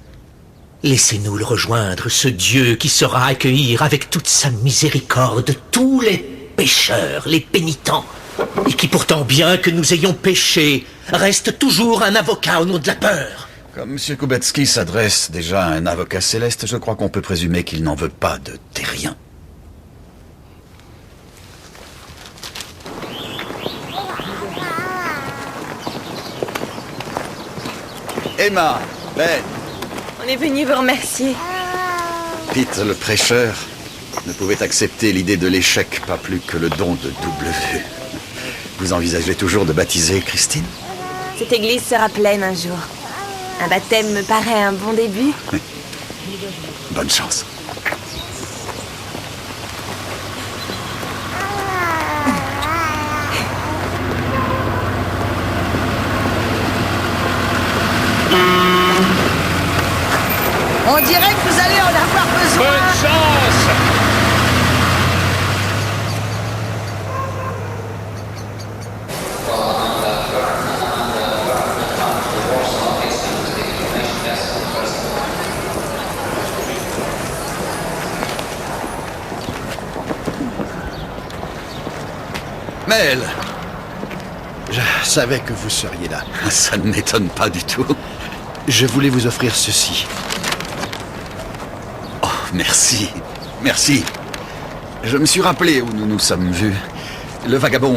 Laissez-nous le rejoindre, ce Dieu qui saura accueillir avec toute sa miséricorde tous les pécheurs, les pénitents, et qui pourtant, bien que nous ayons péché, reste toujours un avocat au nom de la peur. Comme M. Kubetsky s'adresse déjà à un avocat céleste, je crois qu'on peut présumer qu'il n'en veut pas de terrien. Emma, Ben, On est venu vous remercier. Pete, le prêcheur, ne pouvait accepter l'idée de l'échec, pas plus que le don de double vue. Vous envisagez toujours de baptiser Christine? Cette église sera pleine un jour. Un baptême me paraît un bon début. Bonne chance. On dirait que vous allez en avoir besoin. Bonne chance! Mel! Je savais que vous seriez là. Ça ne m'étonne pas du tout. Je voulais vous offrir ceci. Oh, merci. Merci. Je me suis rappelé où nous nous sommes vus. Le vagabond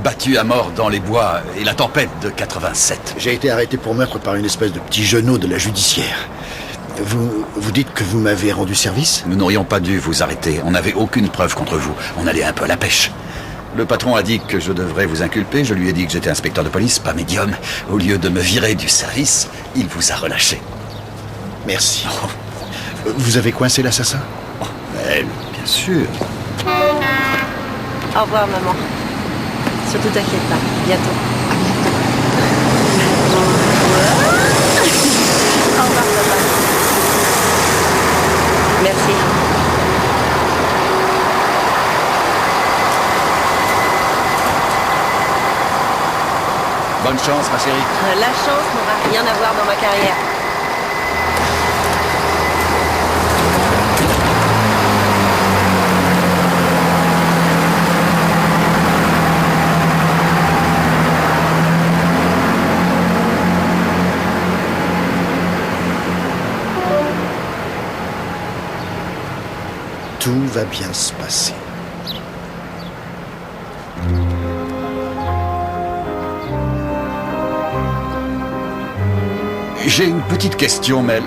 battu à mort dans les bois et la tempête de 87. J'ai été arrêté pour meurtre par une espèce de petit genou de la judiciaire. Vous dites que vous m'avez rendu service? Nous n'aurions pas dû vous arrêter. On n'avait aucune preuve contre vous. On allait un peu à la pêche. Le patron a dit que je devrais vous inculper. Je lui ai dit que j'étais inspecteur de police, pas médium. Au lieu de me virer du service, il vous a relâché. Merci. Oh. Vous avez coincé l'assassin? Oh, bien sûr. Au revoir, maman. Surtout t'inquiète pas. Bientôt. Au revoir, papa. Merci. Bonne chance, ma chérie. La chance n'aura rien à voir dans ma carrière. Tout va bien se passer. J'ai une petite question, Mel.